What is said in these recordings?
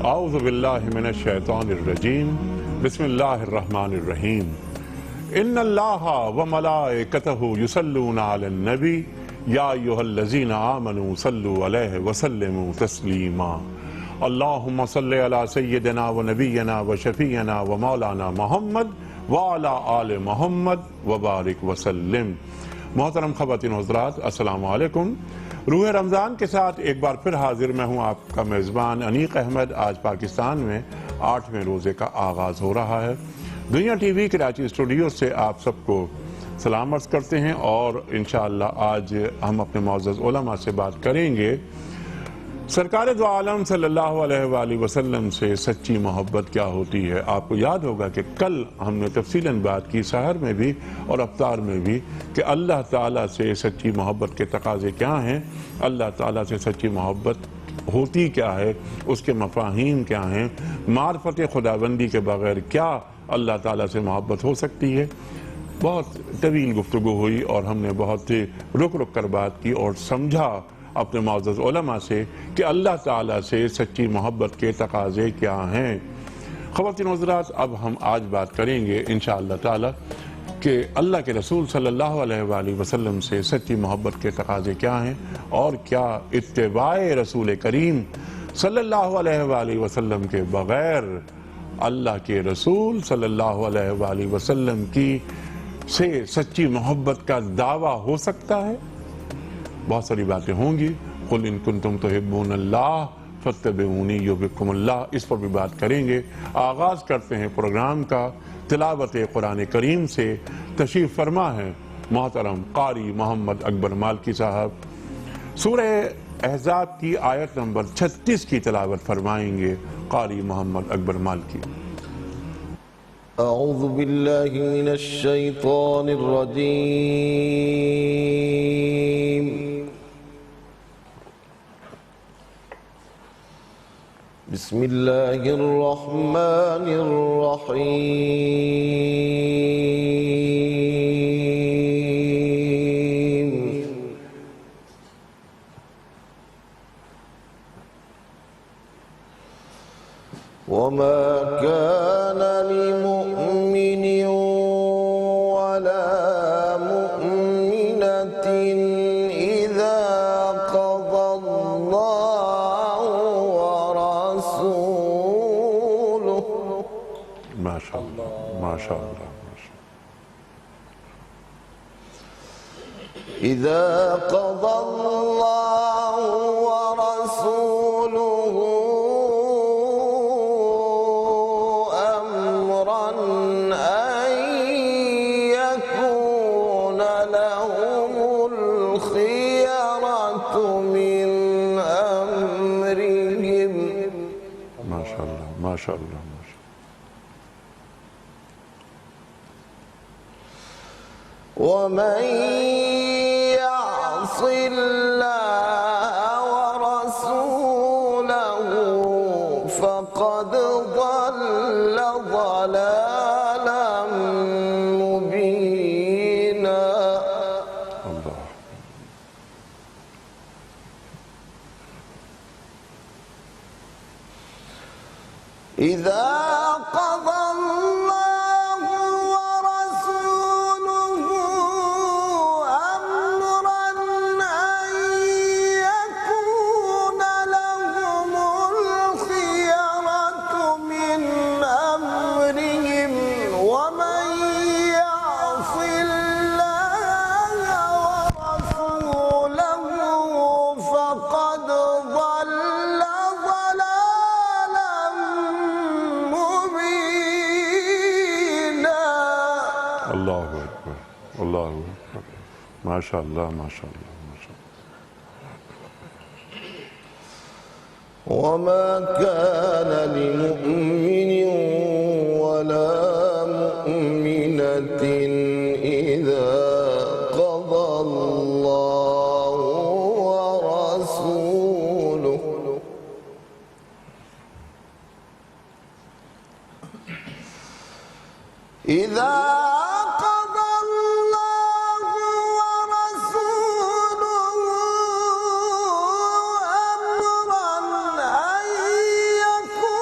اعوذ باللہ من الشیطان الرجیم بسم اللہ الرحمن الرحیم ان اللہ وملائکتہ یصلون علی النبی یا ایھا الذین آمنوا صلوا علیہ وسلموا تسلیما اللہم صلی علی سیدنا و نبینا و شفیعنا و مولانا محمد وعلی آل محمد وبارک وسلم۔ محترم خواتین و حضرات، السلام علیکم۔ روح رمضان کے ساتھ ایک بار پھر حاضر میں ہوں آپ کا میزبان انیق احمد۔ آج پاکستان میں 8ویں روزے کا آغاز ہو رہا ہے۔ دنیا ٹی وی کراچی اسٹوڈیو سے آپ سب کو سلام عرض کرتے ہیں، اور انشاءاللہ آج ہم اپنے معزز علماء سے بات کریں گے سرکار دو عالم صلی اللہ علیہ وآلہ وسلم سے سچی محبت کیا ہوتی ہے۔ آپ کو یاد ہوگا کہ کل ہم نے تفصیلاً بات کی، سحر میں بھی اور افطار میں بھی، کہ اللہ تعالیٰ سے سچی محبت کے تقاضے کیا ہیں، اللہ تعالیٰ سے سچی محبت ہوتی کیا ہے، اس کے مفاہیم کیا ہیں، معرفت خداوندی کے بغیر کیا اللہ تعالیٰ سے محبت ہو سکتی ہے۔ بہت طویل گفتگو ہوئی اور ہم نے بہت رک رک کر بات کی اور سمجھا اپنے معزز علماء سے کہ اللہ تعالیٰ سے سچی محبت کے تقاضے کیا ہیں۔ خواتین و حضرات، اب ہم آج بات کریں گے انشاءاللہ تعالیٰ کہ اللہ کے رسول صلی اللہ علیہ وآلہ وسلم سے سچی محبت کے تقاضے کیا ہیں، اور کیا اتباع رسول کریم صلی اللہ علیہ وآلہ وسلم کے بغیر اللہ کے رسول صلی اللہ علیہ وآلہ وسلم کی سے سچی محبت کا دعویٰ ہو سکتا ہے۔ بہت ساری باتیں ہوں گی۔ قل ان کنتم تحبون اللہ فاتبعونی یحببکم اللہ، اس پر بھی بات کریں گے۔ آغاز کرتے ہیں پروگرام کا تلاوت قرآن کریم سے۔ تشریف فرما ہے محترم قاری محمد اکبر مالکی صاحب۔ سورہ احزاب کی آیت نمبر 36 کی تلاوت فرمائیں گے قاری محمد اکبر مالکی۔ اعوذ باللہ من الشیطان الرجیم، بسم اللہ الرحمن الرحیم۔ وما كان لمؤمن ولا مؤمنة إذا قضى الله ورسوله ما شاء اللہ، ما شاء اللہ، إذا قضى الله ورسوله أمرا أن يكون لهم الخيرة من أمرهم۔ ما شاء اللہ، ما شاء اللہ، ما شاء اللہ۔ ومن يعص الله ورسوله فقد ضل ضلالا مبينا۔ اللہ، إذا قضى الله ورسوله أمرا أن يكون لهم الخيرة من أمرهم، ومن يعص الله ورسوله فقد ضل ضلالا مبينا۔ اللہ اکبر، اللہ اکبر، ما شاء اللہ، ما شاء اللہ، ما شاء اللہ۔ وما كان لمؤمن ولا مؤمنة إذا قضى الله ورسوله إذا قضى الله ورسوله أمرا أن يكون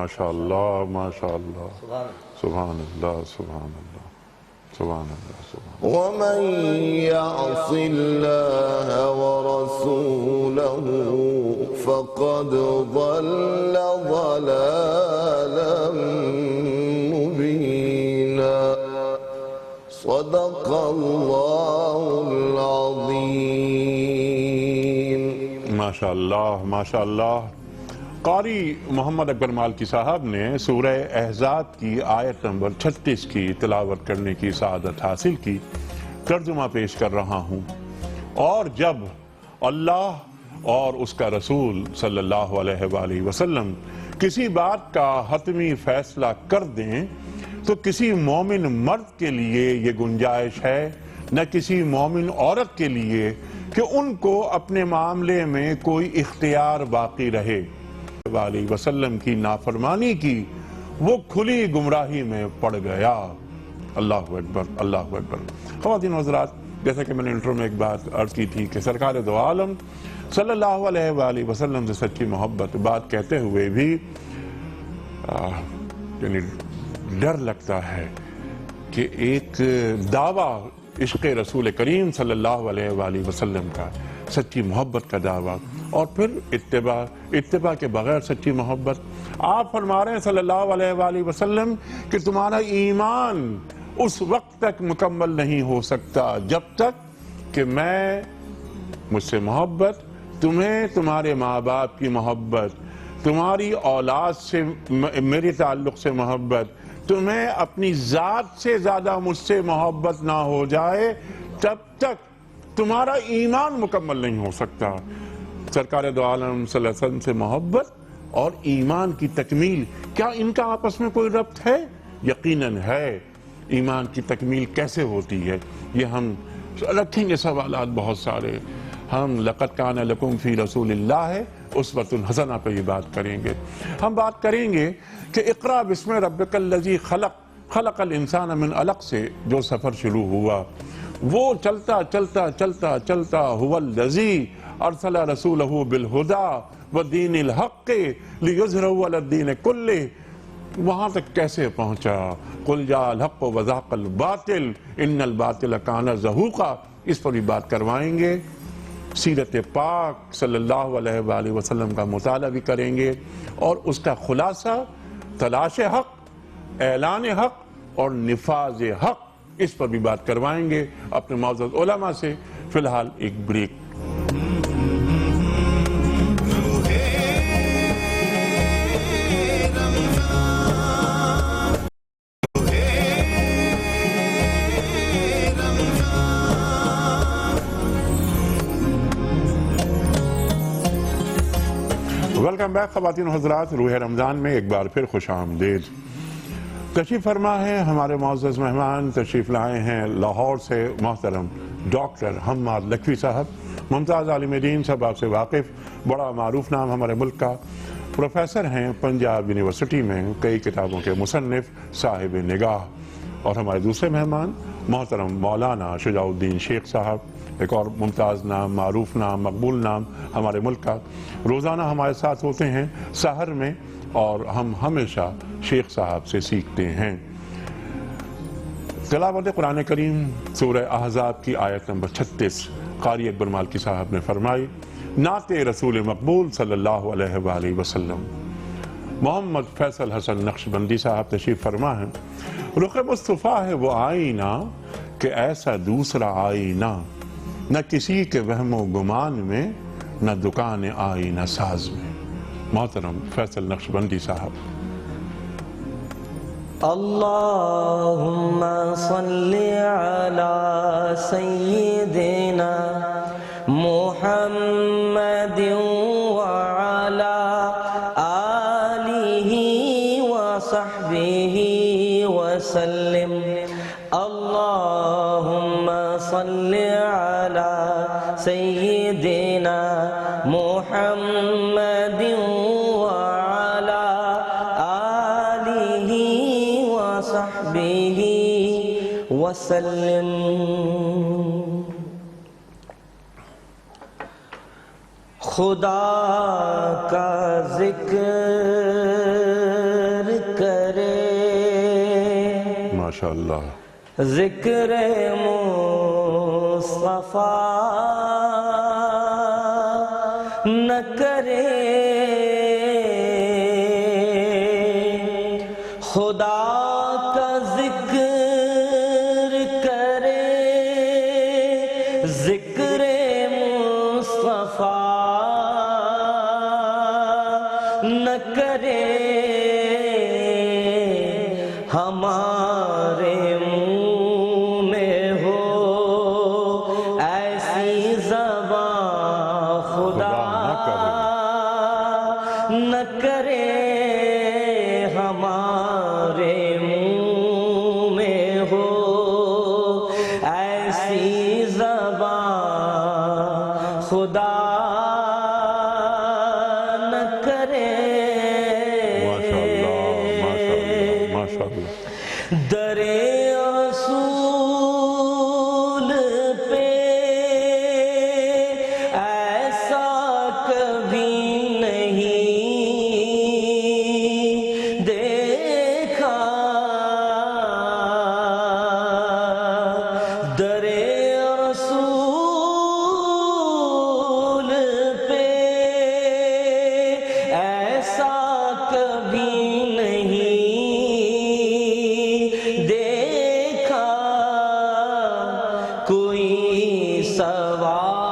ماشاءاللہ ماشاءاللہ سبحان اللہ سبحان اللہ سبحان اللہ سبحان ومن يعص الله ورسوله فقد ضل ضلالا مبينا صدق الله العظيم. ماشاءاللہ ماشاءاللہ. قاری محمد اکبر مالکی صاحب نے سورہ احزاب کی آیت نمبر 36 کی تلاوت کرنے کی سعادت حاصل کی. ترجمہ پیش کر رہا ہوں. اور جب اللہ اور اس کا رسول صلی اللہ علیہ وآلہ وسلم کسی بات کا حتمی فیصلہ کر دیں تو کسی مومن مرد کے لیے یہ گنجائش ہے نہ کسی مومن عورت کے لیے کہ ان کو اپنے معاملے میں کوئی اختیار باقی رہے. علیہ وسلم کی نافرمانی کی وہ کھلی گمراہی میں پڑ گیا. اللہ اکبر اللہ اکبر. خواتین و حضرات، جیسا کہ میں نے انٹرو میں ایک بات عرض کی تھی کہ سرکار دو عالم صلی اللہ علیہ وآلہ وسلم سے سچی محبت بات کہتے ہوئے بھی یعنی ڈر لگتا ہے کہ ایک دعویٰ عشق رسول کریم صلی اللہ علیہ وآلہ وسلم کا، سچی محبت کا دعویٰ، اور پھر اتباع کے بغیر سچی محبت. آپ فرما رہے ہیں صلی اللہ علیہ وآلہ وسلم کہ تمہارا ایمان اس وقت تک مکمل نہیں ہو سکتا جب تک کہ میں مجھ سے محبت، تمہیں تمہارے ماں باپ کی محبت، تمہاری اولاد سے میرے تعلق سے محبت، تمہیں اپنی ذات سے زیادہ مجھ سے محبت نہ ہو جائے تب تک تمہارا ایمان مکمل نہیں ہو سکتا. سرکار دو عالم صلی اللہ علیہ وسلم سے محبت اور ایمان کی تکمیل، کیا ان کا آپس میں کوئی ربط ہے؟ یقیناً ہے. ایمان کی تکمیل کیسے ہوتی ہے یہ ہم رکھیں گے سوالات بہت سارے. ہم لقد کان لکم فی رسول اللہ اسوۃ حسنہ پہ یہ بات کریں گے. ہم بات کریں گے کہ اقرا بسم ربک الذی خلق خلق الانسان من علق سے جو سفر شروع ہوا وہ چلتا چلتا چلتا چلتا هو الذی ارسل رسولہ بالہدی ودین الحق لیظہرہ علی الدین کلہ، وہاں تک کیسے پہنچا؟ قل جاء الحق وزہق الباطل ان الباطل کان زہوقا. اس پر بھی بات کروائیں گے. سیرت پاک صلی اللہ علیہ وآلہ وسلم کا مطالعہ بھی کریں گے اور اس کا خلاصہ تلاش حق، اعلان حق اور نفاذ حق، اس پر بھی بات کروائیں گے اپنے معزز علماء سے. فی الحال ایک بریک. ویلکم بیک خواتین و حضرات. روح رمضان میں ایک بار پھر خوش آمدید. تشریف فرما ہے ہمارے معزز مہمان، تشریف لائے ہیں لاہور سے محترم ڈاکٹر حماد لکھوی صاحب. ممتاز عالم دین، سب آپ سے واقف، بڑا معروف نام ہمارے ملک کا. پروفیسر ہیں پنجاب یونیورسٹی میں، کئی کتابوں کے مصنف، صاحب نگاہ. اور ہمارے دوسرے مہمان محترم مولانا شجاع الدین شیخ صاحب، ایک اور ممتاز نام، معروف نام، مقبول نام ہمارے ملک کا. روزانہ ہمارے ساتھ ہوتے ہیں سحر میں اور ہم ہمیشہ شیخ صاحب سے سیکھتے ہیں. تلاوت قرآن کریم سورہ احزاب کی آیت نمبر 36 قاری اکبر مالکی صاحب نے فرمائی. نعت رسول مقبول صلی اللہ علیہ وآلہ وسلم. محمد فیصل حسن نقشبندی صاحب تشریف فرما ہیں. رخ مصطفیٰ ہے وہ آئینہ کہ ایسا دوسرا آئینہ، نہ کسی کے وہم و گمان میں، نہ دکان آئینہ ساز میں. محترم فیصل نقشبندی صاحب. اللہم صلی علی سیدنا محمد وعلی آلہ وصحبہ وسلم. اللہم صلی علی سیدنا محمد وعلی آلہ وصحبہ وسلم. خدا کا ذکر ماشاءاللہ ذکر مصطفیٰ نہ کرے خدا کا ذکر کرے ذکر مصطفیٰ نہ کرے ہمارے منہ میں ہو ایسی زبان خدا نہ کرے ہمارے منہ میں ہو ایسی زبان خدا نہ کرے در رسول پہ ایسا کبھی نہیں دیکھا در رسول پہ ایسا کبھی نہیں کوئی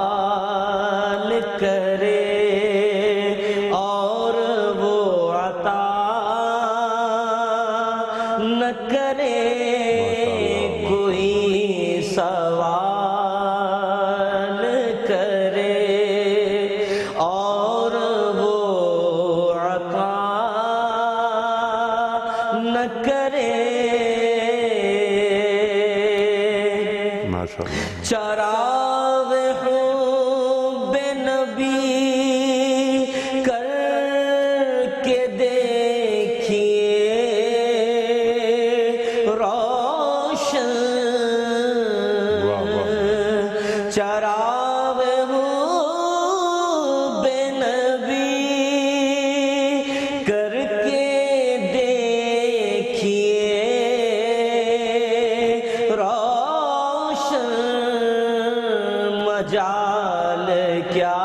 سوال کرے اور وہ عطا نہ کرے کوئی سوال کرے اور وہ عطا نہ کرے چراغ حب نبی کر کے دیکھیے روشن چراغ حب نبی کر کے دیکھیے مجال کیا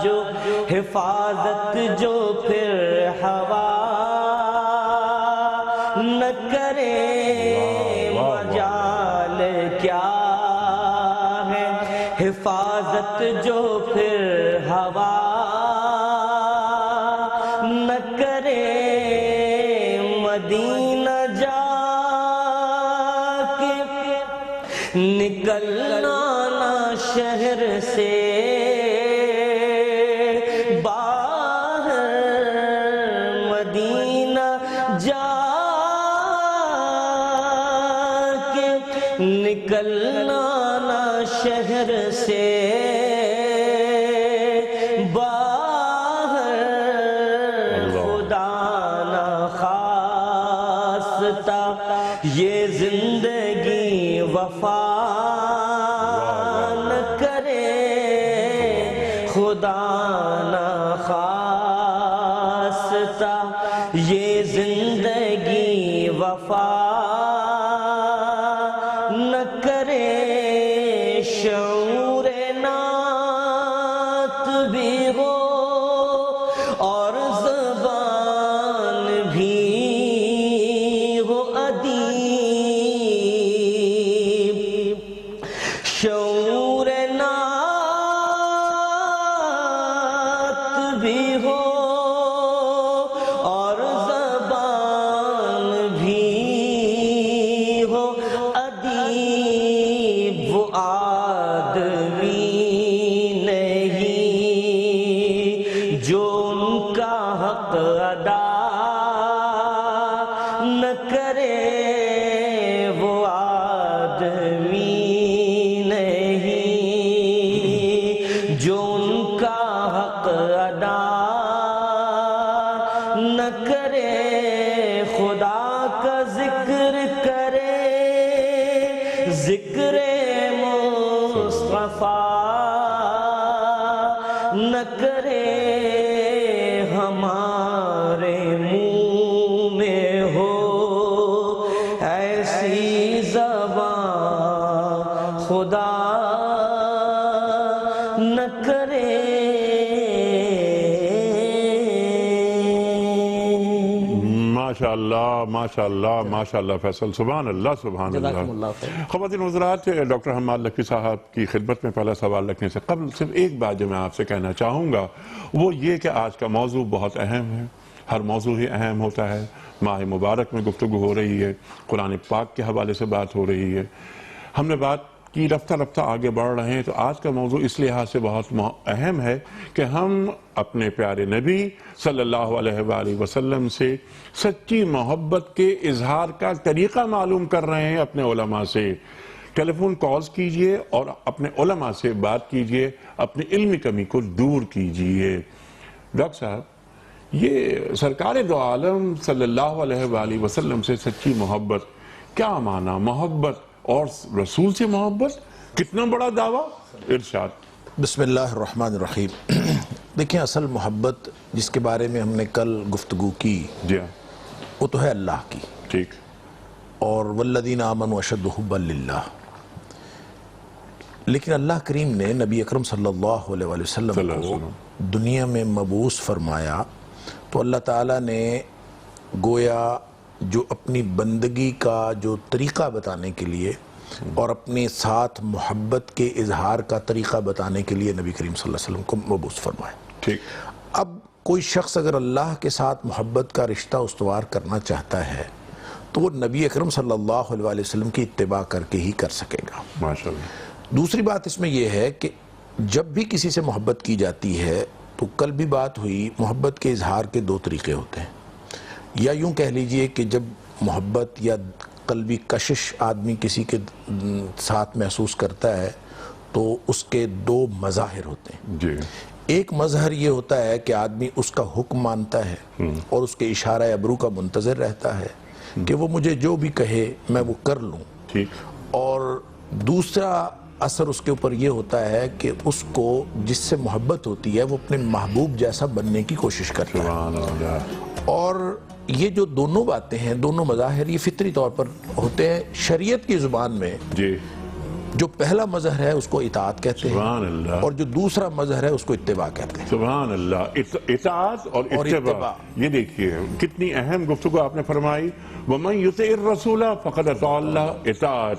جو حفاظت جو پھر ہوا نہ کرے مجال کیا ہے حفاظت جو پھر ہوا نہ کرے مدینہ جا کے نکلنا نہ شہر سے باہر مدینہ جا کے نکلنا نہ شہر سے باہر خدا نہ خواستہ یہ زندگی وفا نہ کرے خدا نہ خواستہ یہ زندگی وفا نہ کرے شعور نعت بھی ہو اور زبان بھی ہو ادیب شعور نعت بھی ہو اور زبان بھی ہو ادیب وہ آدمی نہیں جو ان کا حق ادا نہ کرے وہ آدمی نہیں جو ان کا حق ادا نہ کرے خدا کا ذکر کرے ذکر مصطفیٰ نہ کرے ہمارے منہ میں ہو ماشاءاللہ فیصل، سبحان اللہ سبحان جزاکم اللہ اللہ۔ خیر۔ خواتین حضرات، ڈاکٹر حماد لکھوی صاحب کی خدمت میں پہلا سوال رکھنے سے قبل صرف ایک بات جو میں آپ سے کہنا چاہوں گا وہ یہ کہ آج کا موضوع بہت اہم ہے، ہر موضوع ہی اہم ہوتا ہے۔ ماہ مبارک میں گفتگو ہو رہی ہے، قرآن پاک کے حوالے سے بات ہو رہی ہے، ہم نے بات کی رفتہ رفتہ آگے بڑھ رہے ہیں، تو آج کا موضوع اس لحاظ سے بہت اہم ہے کہ ہم اپنے پیارے نبی صلی اللہ علیہ وآلہ وسلم سے سچی محبت کے اظہار کا طریقہ معلوم کر رہے ہیں اپنے علماء سے۔ ٹیلی فون کالز کیجئے اور اپنے علماء سے بات کیجئے، اپنی علمی کمی کو دور کیجئے۔ ڈاکٹر صاحب، یہ سرکار دو عالم صلی اللہ علیہ وآلہ وسلم سے سچی محبت کیا معنی؟ محبت اور رسول سے محبت کتنا بڑا دعویٰ؟ ارشاد۔ بسم اللہ الرحمن الرحیم۔ دیکھیں، اصل محبت جس کے بارے میں ہم نے کل گفتگو کی جی ہاں، وہ تو ہے اللہ کی، ٹھیک، اور والذین آمنوا اشد حبا للہ۔ لیکن اللہ کریم نے نبی اکرم صلی اللہ علیہ وآلہ صلی اللہ وسلم علیہ کو دنیا میں مبعوث فرمایا تو اللہ تعالیٰ نے گویا جو اپنی بندگی کا جو طریقہ بتانے کے لیے اور اپنے ساتھ محبت کے اظہار کا طریقہ بتانے کے لیے نبی کریم صلی اللہ علیہ وسلم کو مبعوث فرمایا۔ ٹھیک، اب کوئی شخص اگر اللہ کے ساتھ محبت کا رشتہ استوار کرنا چاہتا ہے تو وہ نبی اکرم صلی اللہ علیہ وسلم کی اتباع کر کے ہی کر سکے گا۔ ماشاءاللہ۔ دوسری بات اس میں یہ ہے کہ جب بھی کسی سے محبت کی جاتی ہے تو کل بھی بات ہوئی، محبت کے اظہار کے دو طریقے ہوتے ہیں، یا یوں کہہ لیجئے کہ جب محبت یا قلبی کشش آدمی کسی کے ساتھ محسوس کرتا ہے تو اس کے دو مظاہر ہوتے ہیں۔ جی، ایک مظہر یہ ہوتا ہے کہ آدمی اس کا حکم مانتا ہے اور اس کے اشارہ ابرو کا منتظر رہتا ہے کہ وہ مجھے جو بھی کہے میں وہ کر لوں، ٹھیک، اور دوسرا اثر اس کے اوپر یہ ہوتا ہے کہ اس کو جس سے محبت ہوتی ہے وہ اپنے محبوب جیسا بننے کی کوشش کرتا ہے۔ سبحان اللہ۔ اور یہ جو دونوں باتیں ہیں، دونوں مظاہر، یہ فطری طور پر ہوتے ہیں۔ شریعت کی زبان میں جی، جو پہلا مظہر ہے اس کو اطاعت کہتے ہیں، سبحان اللہ، اور جو دوسرا مظہر ہے اس کو اتباع کہتے ہیں۔ سبحان اللہ۔ اطاعت اور اور اتباع، اتباع۔ یہ دیکھیے کتنی اہم گفتگو آپ نے فرمائی۔ وَمَن يُطِعِ الرَّسُولَ فَقَدْ أَطَاعَ اللَّهَ، اطاعت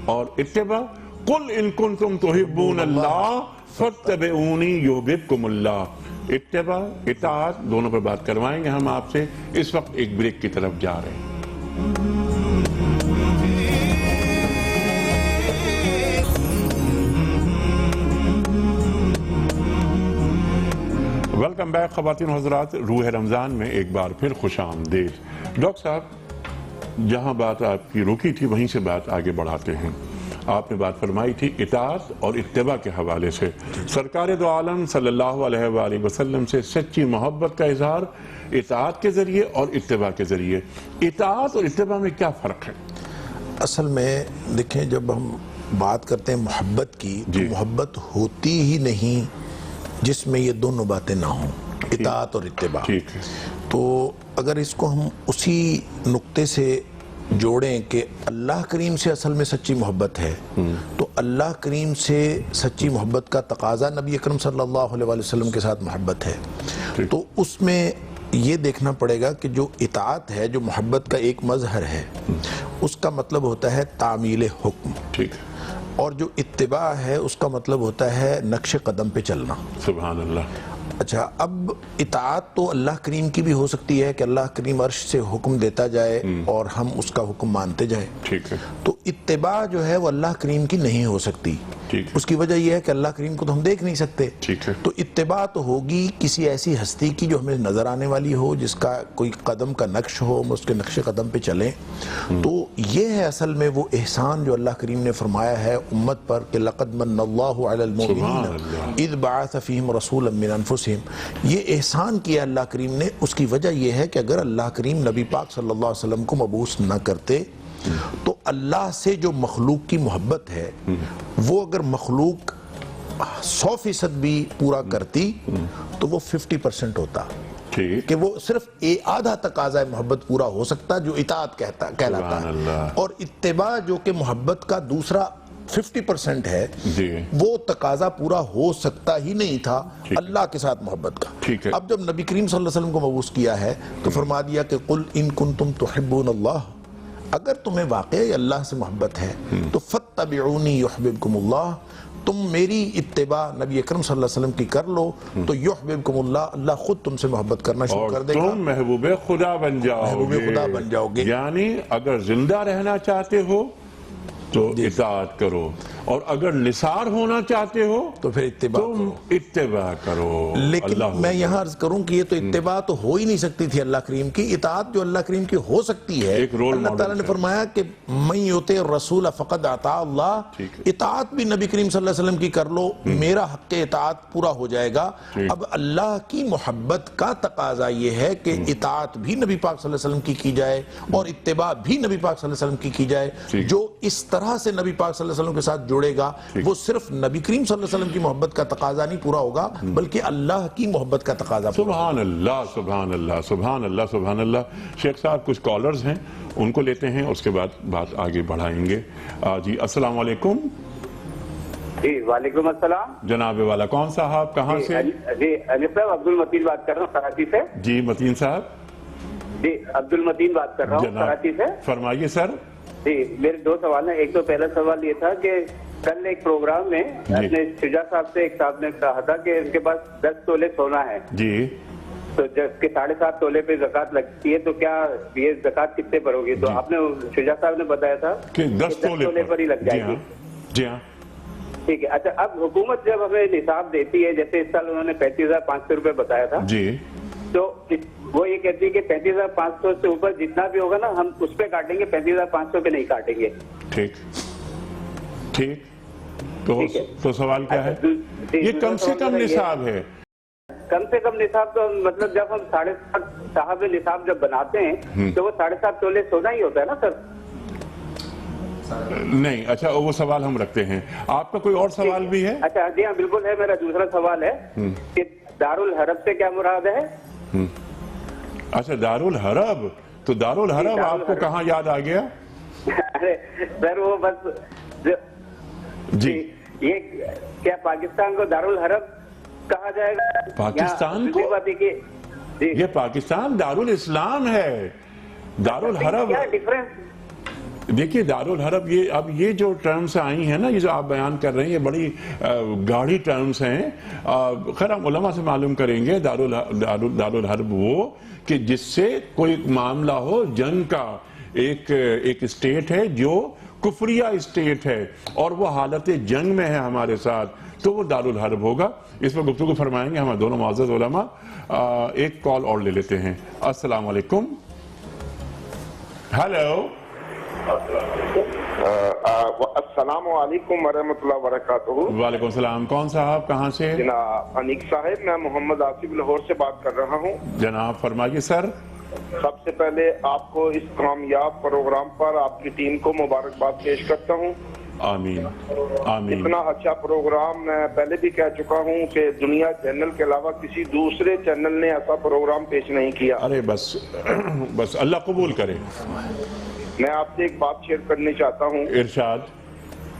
اور اتباع۔ قُلْ إِن كُنتُمْ تُحِبُّونَ اللَّهَ فَاتَّبِعُونِي يُحْبِبْكُمُ اللَّهُ۔ اتباع، اطاعت دونوں پر بات کروائیں گے ہم آپ سے۔ اس وقت ایک بریک کی طرف جا رہے ہیں۔ ویلکم بیک خواتین و حضرات، روح رمضان میں ایک بار پھر خوش آمدید۔ ڈاکٹر صاحب، جہاں بات آپ کی رکی تھی وہیں سے بات آگے بڑھاتے ہیں۔ آپ نے بات فرمائی تھی اطاعت اور اتباع کے حوالے سے، سرکار دو عالم صلی اللہ علیہ وآلہ وسلم سے سچی محبت کا اظہار اطاعت کے ذریعے اور اتباع کے ذریعے۔ اطاعت اور اتباع میں کیا فرق ہے؟ اصل میں دیکھیں، جب ہم بات کرتے ہیں محبت کی تو جی، محبت ہوتی ہی نہیں جس میں یہ دونوں باتیں نہ ہوں، اطاعت اور اتباع۔ ٹھیک ہے، تو اگر اس کو ہم اسی نقطے سے جوڑیں کہ اللہ کریم سے اصل میں سچی محبت ہے تو اللہ کریم سے سچی محبت کا تقاضا نبی اکرم صلی اللہ علیہ وسلم کے ساتھ محبت ہے، تو اس میں یہ دیکھنا پڑے گا کہ جو اطاعت ہے، جو محبت کا ایک مظہر ہے، اس کا مطلب ہوتا ہے تعمیل حکم، ٹھیک، اور جو اتباع ہے اس کا مطلب ہوتا ہے نقش قدم پہ چلنا۔ سبحان اللہ۔ اچھا، اب اطاعت تو اللہ کریم کی بھی ہو سکتی ہے کہ اللہ کریم عرش سے حکم دیتا جائے اور ہم اس کا حکم مانتے جائیں، ٹھیک ہے، تو اتباع جو ہے وہ اللہ کریم کی نہیں ہو سکتی۔ ٹھیک ہے، اس کی وجہ یہ ہے کہ اللہ کریم کو تو ہم دیکھ نہیں سکتے، ٹھیک ہے، تو اتباع تو ہوگی کسی ایسی ہستی کی جو ہمیں نظر آنے والی ہو، جس کا کوئی قدم کا نقش ہو، ہم اس کے نقش قدم پہ چلیں۔ تو یہ ہے اصل میں وہ احسان جو اللہ کریم نے فرمایا ہے امت پر کہ لَقَدْ مَنَّ اللَّهُ عَلَى الْمُؤْمِنِينَ إِذْ بَعَثَ فِيهِمْ رَسُولًا مِّنْ أَنفُسِهِمْ۔ یہ احسان کیا اللہ کریم نے، اس کی وجہ یہ ہے کہ اگر اللہ کریم نبی پاک صلی اللہ علیہ وسلم کو مبعوث نہ کرتے تو اللہ سے جو مخلوق کی محبت ہے وہ اگر مخلوق 100% بھی پورا کرتی تو وہ 50% ہوتا، ٹھیک، کہ وہ صرف آدھا تقاضا محبت پورا ہو سکتا جو اطاعت کہلاتا سبحان ہے، اللہ۔ اور اتباع جو کہ محبت کا دوسرا 50% ہے جی وہ تقاضا پورا ہو سکتا ہی نہیں تھا اللہ کے ساتھ محبت کا. ٹھیک ہے. اب جب نبی کریم صلی اللہ علیہ وسلم کو مبعوث کیا ہے تو فرما دیا کہ قل ان کنتم تحبون اللہ، اگر تمہیں واقعی اللہ سے محبت ہے تو فاتبعونی یحببکم اللہ، تم میری اتباع نبی اکرم صلی اللہ علیہ وسلم کی کر لو تو یحببکم اللہ، اللہ خود تم سے محبت کرنا شروع کر دے گا، تم محبوب خدا بن جاؤ گے. محبوب خدا بن جاؤ گے. یعنی اگر زندہ رہنا چاہتے ہو تو اطاعت کرو، اور اگر نثار ہونا چاہتے ہو تو پھر اتباع تم کرو. اتباع کرو. لیکن میں یہاں عرض کروں کہ یہ تو اتباع تو ہو ہی نہیں سکتی تھی اللہ کریم کی. اطاعت جو اللہ کریم کی ہو سکتی ہے، ایک رول اللہ تعالیٰ نے فرمایا کہ من یطع الرسول فقد اطاع اللہ، اطاعت بھی نبی کریم صلی اللہ علیہ وسلم کی کر لو، میرا حق اطاعت پورا ہو جائے گا. اب اللہ کی محبت کا تقاضا یہ ہے کہ اطاعت بھی نبی پاک صلی اللہ علیہ وسلم کی جائے اور اتباع بھی نبی پاک صلی اللہ علیہ وسلم کی جائے. جو اس طرح سے نبی پاک صلی اللہ علیہ وسلم کے ساتھ جڑے گا وہ صرف نبی کریم صلی اللہ علیہ وسلم کی محبت کا تقاضا نہیں پورا ہوگا بلکہ اللہ کی محبت کا تقاضا پورا. سبحان اللہ سبحان اللہ سبحان اللہ سبحان اللہ. شیخ صاحب کچھ کالرز ہیں ان کو لیتے ہیں، اس کے بعد بات آگے بڑھائیں گے. جی السلام علیکم. جی وعلیکم السلام. جناب والا کون صاحب کہاں سے؟ جی انیس صاحب عبد المتین بات کر رہا ہوں کراچی سے. جی متین صاحب. جی عبد المتین بات کر رہا ہوں کراچی سے. فرمائیے سر. جی میرے دو سوال ہیں. ایک تو پہلا سوال یہ تھا کہ کل ایک پروگرام میں اپنے شجاع صاحب سے ایک صاحب نے کہا تھا کہ ان کے پاس 10 تولے سونا ہے، جی تو جب کہ 7.5 تولے پہ زکوٰۃ لگتی ہے تو کیا یہ زکوٰۃ کتنے پر ہوگی؟ تو آپ نے شجاع صاحب نے بتایا تھا کہ 10 تولے پر ہی لگ جائے گی. جی ہاں ٹھیک ہے. اچھا اب حکومت جب ہمیں نصاب دیتی ہے، جیسے اس سال انہوں نے 35,500 روپے بتایا تھا، جی تو وہ یہ کہتی ہے کہ 35,500 سے اوپر جتنا بھی ہوگا نا ہم اس پہ کاٹیں گے، 35,500 پہ نہیں کاٹیں گے. ٹھیک ٹھیک. تو سوال کیا ہے؟ یہ کم سے کم نصاب ہے. کم سے کم نصاب تو مطلب جب ہم 7.5 صاحب نصاب جب بناتے ہیں تو وہ 7.5 تولے سونا ہی ہوتا ہے نا سر؟ نہیں. اچھا وہ سوال ہم رکھتے ہیں. آپ کا کوئی اور سوال بھی ہے؟ اچھا جی ہاں بالکل ہے. میرا دوسرا سوال ہے کہ دارالحرب سے کیا مراد ہے؟ اچھا دارالحرب. تو دارالحرب آپ کو کہاں یاد آ گیا؟ ارے سر وہ بس جی یہ کیا پاکستان کو دارالحرب کہا جائے گا؟ پاکستان کو؟ یہ پاکستان دارالاسلام ہے. دارالحرب کیا ڈفرنس؟ دیکھیے دارالحرب یہ جو ٹرمز آئی ہیں نا، یہ جو آپ بیان کر رہے ہیں، یہ بڑی گاڑی ٹرمز ہیں. خیر ہم علماء سے معلوم کریں گے. دارالحرب وہ کہ جس سے کوئی معاملہ ہو جنگ کا، ایک اسٹیٹ ہے جو کفریہ اسٹیٹ ہے اور وہ حالت جنگ میں ہے ہمارے ساتھ، تو وہ دارالحرب ہوگا. اس پر گفتگو فرمائیں گے ہمارے دونوں معزز علماء. ایک کال اور لے لیتے ہیں. السلام علیکم. ہیلو. السلام علیکم ورحمۃ اللہ وبرکاتہ. وعلیکم السلام. کون صاحب کہاں سے؟ جناب انیق صاحب میں محمد آصف لاہور سے بات کر رہا ہوں. جناب فرمائیے سر. سب سے پہلے آپ کو اس کامیاب پروگرام پر آپ کی ٹیم کو مبارکباد پیش کرتا ہوں. آمین آمین. اتنا اچھا پروگرام میں پہلے بھی کہہ چکا ہوں کہ دنیا چینل کے علاوہ کسی دوسرے چینل نے ایسا پروگرام پیش نہیں کیا. ارے بس اللہ قبول کرے. میں آپ سے ایک بات شیئر کرنی چاہتا ہوں. ارشاد.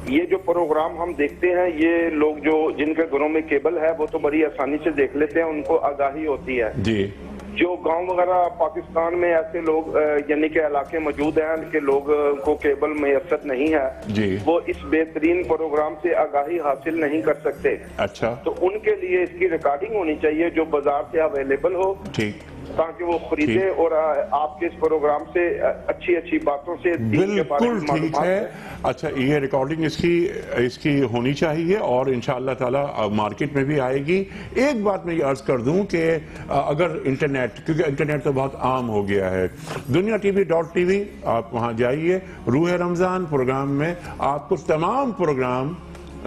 یہ جو پروگرام ہم دیکھتے ہیں، یہ لوگ جو جن کے گھروں میں کیبل ہے وہ تو بڑی آسانی سے دیکھ لیتے ہیں، ان کو آگاہی ہوتی ہے. جی. جو گاؤں وغیرہ پاکستان میں ایسے لوگ یعنی کہ علاقے موجود ہیں کہ لوگوں کو کیبل میسر نہیں ہے، جی، وہ اس بہترین پروگرام سے آگاہی حاصل نہیں کر سکتے. اچھا. تو ان کے لیے اس کی ریکارڈنگ ہونی چاہیے جو بازار سے اویلیبل ہو، ٹھیک، تاکہ وہ خریدے اور آپ کے اس پروگرام سے اچھی باتوں سے بالکل ٹھیک ہے. اچھا یہ ریکارڈنگ اس کی ہونی چاہیے اور انشاءاللہ تعالی مارکیٹ میں بھی آئے گی. ایک بات میں یہ عرض کر دوں کہ اگر انٹرنیٹ، کیونکہ انٹرنیٹ تو بہت عام ہو گیا ہے، دنیا TV.tv آپ وہاں جائیے، روح رمضان پروگرام میں آپ کو تمام پروگرام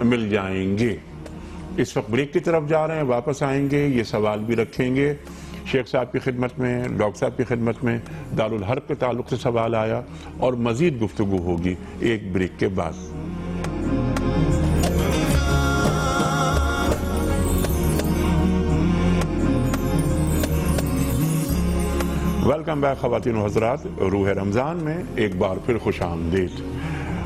مل جائیں گے. اس وقت بریک کی طرف جا رہے ہیں، واپس آئیں گے، یہ سوال بھی رکھیں گے شیخ صاحب کی خدمت میں، ڈاکٹر صاحب کی خدمت میں. دارالحرب کے تعلق سے سوال آیا اور مزید گفتگو ہوگی ایک بریک کے بعد. ویلکم بیک خواتین و حضرات. روح رمضان میں ایک بار پھر خوش آمدید.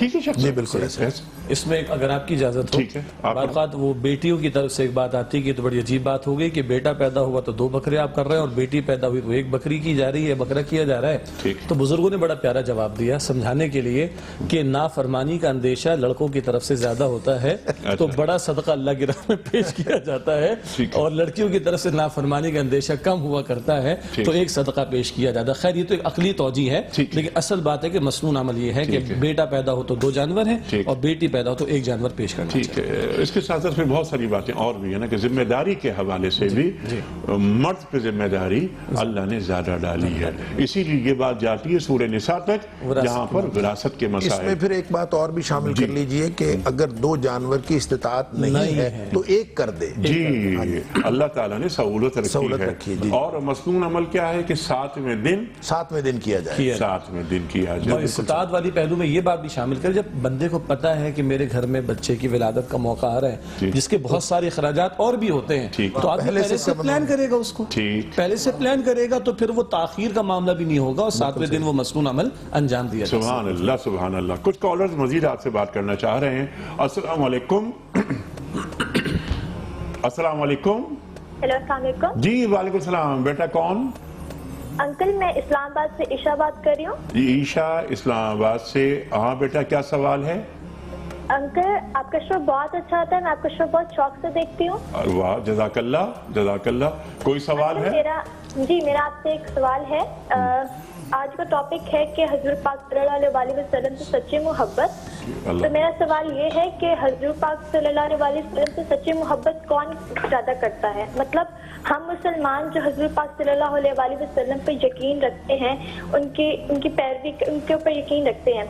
ٹھیک ہے شخص جی بالکل ایسے اس میں اگر آپ کی اجازت ہو، ٹھیک ہے، آپ بعض اوقات وہ بیٹیوں کی طرف سے ایک بات آتی ہے کہ تو بڑی عجیب بات ہو گئی کہ بیٹا پیدا ہوا تو 2 بکرے آپ کر رہے ہیں اور بیٹی پیدا ہوئی تو 1 بکری کی جا رہی ہے، بکرا کیا جا رہا ہے. تو بزرگوں نے بڑا پیارا جواب دیا سمجھانے کے لیے کہ نافرمانی کا اندیشہ لڑکوں کی طرف سے زیادہ ہوتا ہے تو بڑا صدقہ اللہ کی راہ میں پیش کیا جاتا ہے، اور لڑکیوں کی طرف سے نافرمانی کا اندیشہ کم ہوا کرتا ہے تو ایک صدقہ پیش کیا جاتا ہے. خیر یہ تو ایک عقلی توجیہ ہے، لیکن اصل بات ہے کہ مسنون عمل یہ ہے کہ بیٹا پیدا ہو تو 2 جانور ہیں اور بیٹی پیدا ہو تو 1 جانور پیش کرنا. ٹھیک ہے. اس کے ساتھ ساتھ پھر بہت ساری باتیں اور بھی ہیں نا کہ ذمہ داری کے حوالے سے بھی مرد پہ ذمہ داری اللہ نے زیادہ ڈالی ہے، اسی لیے یہ بات جاتی ہے سورہ نساء تک جہاں پر وراثت کے مسائل. اس میں پھر ایک بات اور بھی شامل کر لیجئے کہ اگر 2 جانور کی استطاعت نہیں ہے تو 1 کر دے. جی اللہ تعالیٰ نے سہولت رکھی ہے. اور مسنون عمل کیا ہے کہ 7ویں دن کیا جائے. 7ویں دن کیا جائے. اور استطاعت والی پہلو میں یہ بات بھی شامل کر، جب بندے کو پتہ ہے کہ میرے گھر میں بچے کی ولادت کا موقع آ رہا ہے جس کے بہت سارے اخراجات اور بھی ہوتے ہیں تو آدمی پہلے سے پلان کرے گا، اس کو پہلے سے پلان کرے گا تو پھر وہ تاخیر کا معاملہ بھی نہیں ہوگا اور 7ویں دن وہ مسنون عمل انجام دیا جائے. سبحان اللہ سبحان اللہ. کچھ کالرز مزید آپ سے بات کرنا چاہ رہے ہیں. السلام علیکم. السلام علیکم. ہیلو السلام علیکم. جی وعلیکم السلام. بیٹا کون؟ انکل میں اسلام آباد سے عشاء بات کر رہی ہوں. جی عشاء اسلام آباد سے. ہاں بیٹا کیا سوال ہے؟ انکل آپ کا شو بہت اچھا ہوتا ہے، میں آپ کا شو بہت شوق سے دیکھتی ہوں. واہ جزاک اللہ جزاک اللہ. کوئی سوال ہے؟ میرا آپ سے ایک سوال ہے. آج کا ٹاپک ہے کہ حضور پاک صلی اللہ علیہ وسلم سے سچی محبت. تو میرا سوال یہ ہے کہ حضور پاک صلی اللہ علیہ وسلم سے سچی محبت کون زیادہ کرتا ہے؟ مطلب ہم مسلمان جو حضور پاک صلی اللہ علیہ وسلم پہ یقین رکھتے ہیں، ان کی پیروی ان کے اوپر یقین رکھتے ہیں،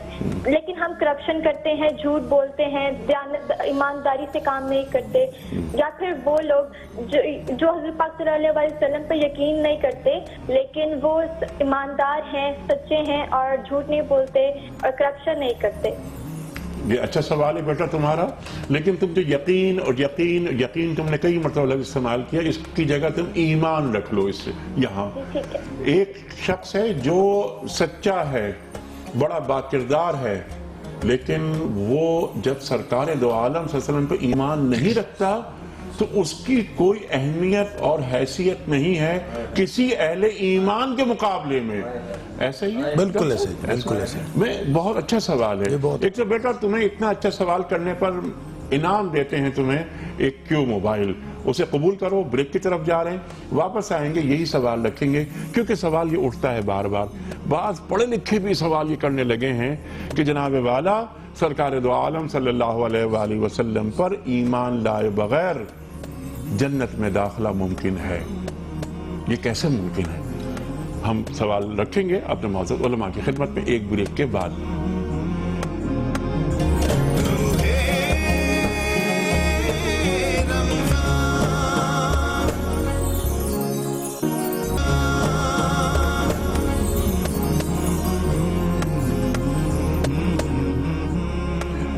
لیکن ہم کرپشن کرتے ہیں، جھوٹ بولتے ہیں، ایمانداری سے کام نہیں کرتے، یا پھر وہ لوگ جو حضور پاک صلی اللہ علیہ وسلم پہ یقین نہیں کرتے لیکن وہ ایماندار ہیں، سچے ہیں اور جھوٹ نہیں بولتے اور کرپشن نہیں کرتے. یہ اچھا سوال ہے بیٹا تمہارا، لیکن تم جو یقین اور یقین تم نے کئی مرتبہ لفظ استعمال کیا، اس کی جگہ تم ایمان رکھ لو. اس سے یہاں ایک شخص ہے جو سچا ہے، بڑا باکردار ہے، لیکن وہ جب سرکار دو عالم صلی اللہ علیہ وسلم پہ ایمان نہیں رکھتا تو اس کی کوئی اہمیت اور حیثیت نہیں ہے کسی اہل ایمان کے مقابلے میں. ایسا ہی ہے؟ بالکل ایسے بالکل ایسے. میں بہت اچھا سوال ہے. ایک تو بیٹا تمہیں اتنا اچھا سوال کرنے پر انعام دیتے ہیں تمہیں ایک کیو موبائل، اسے قبول کرو. بریک کی طرف جا رہے ہیں، واپس آئیں گے یہی سوال رکھیں گے کیونکہ سوال یہ اٹھتا ہے بار بار. بعض پڑھے لکھے بھی سوال یہ کرنے لگے ہیں کہ جناب والا سرکار دو عالم صلی اللہ علیہ وآلہ وسلم پر ایمان لائے بغیر جنت میں داخلہ ممکن ہے؟ یہ کیسے ممکن ہے؟ ہم سوال رکھیں گے اپنے معزز علماء کی خدمت میں ایک بریک کے بعد.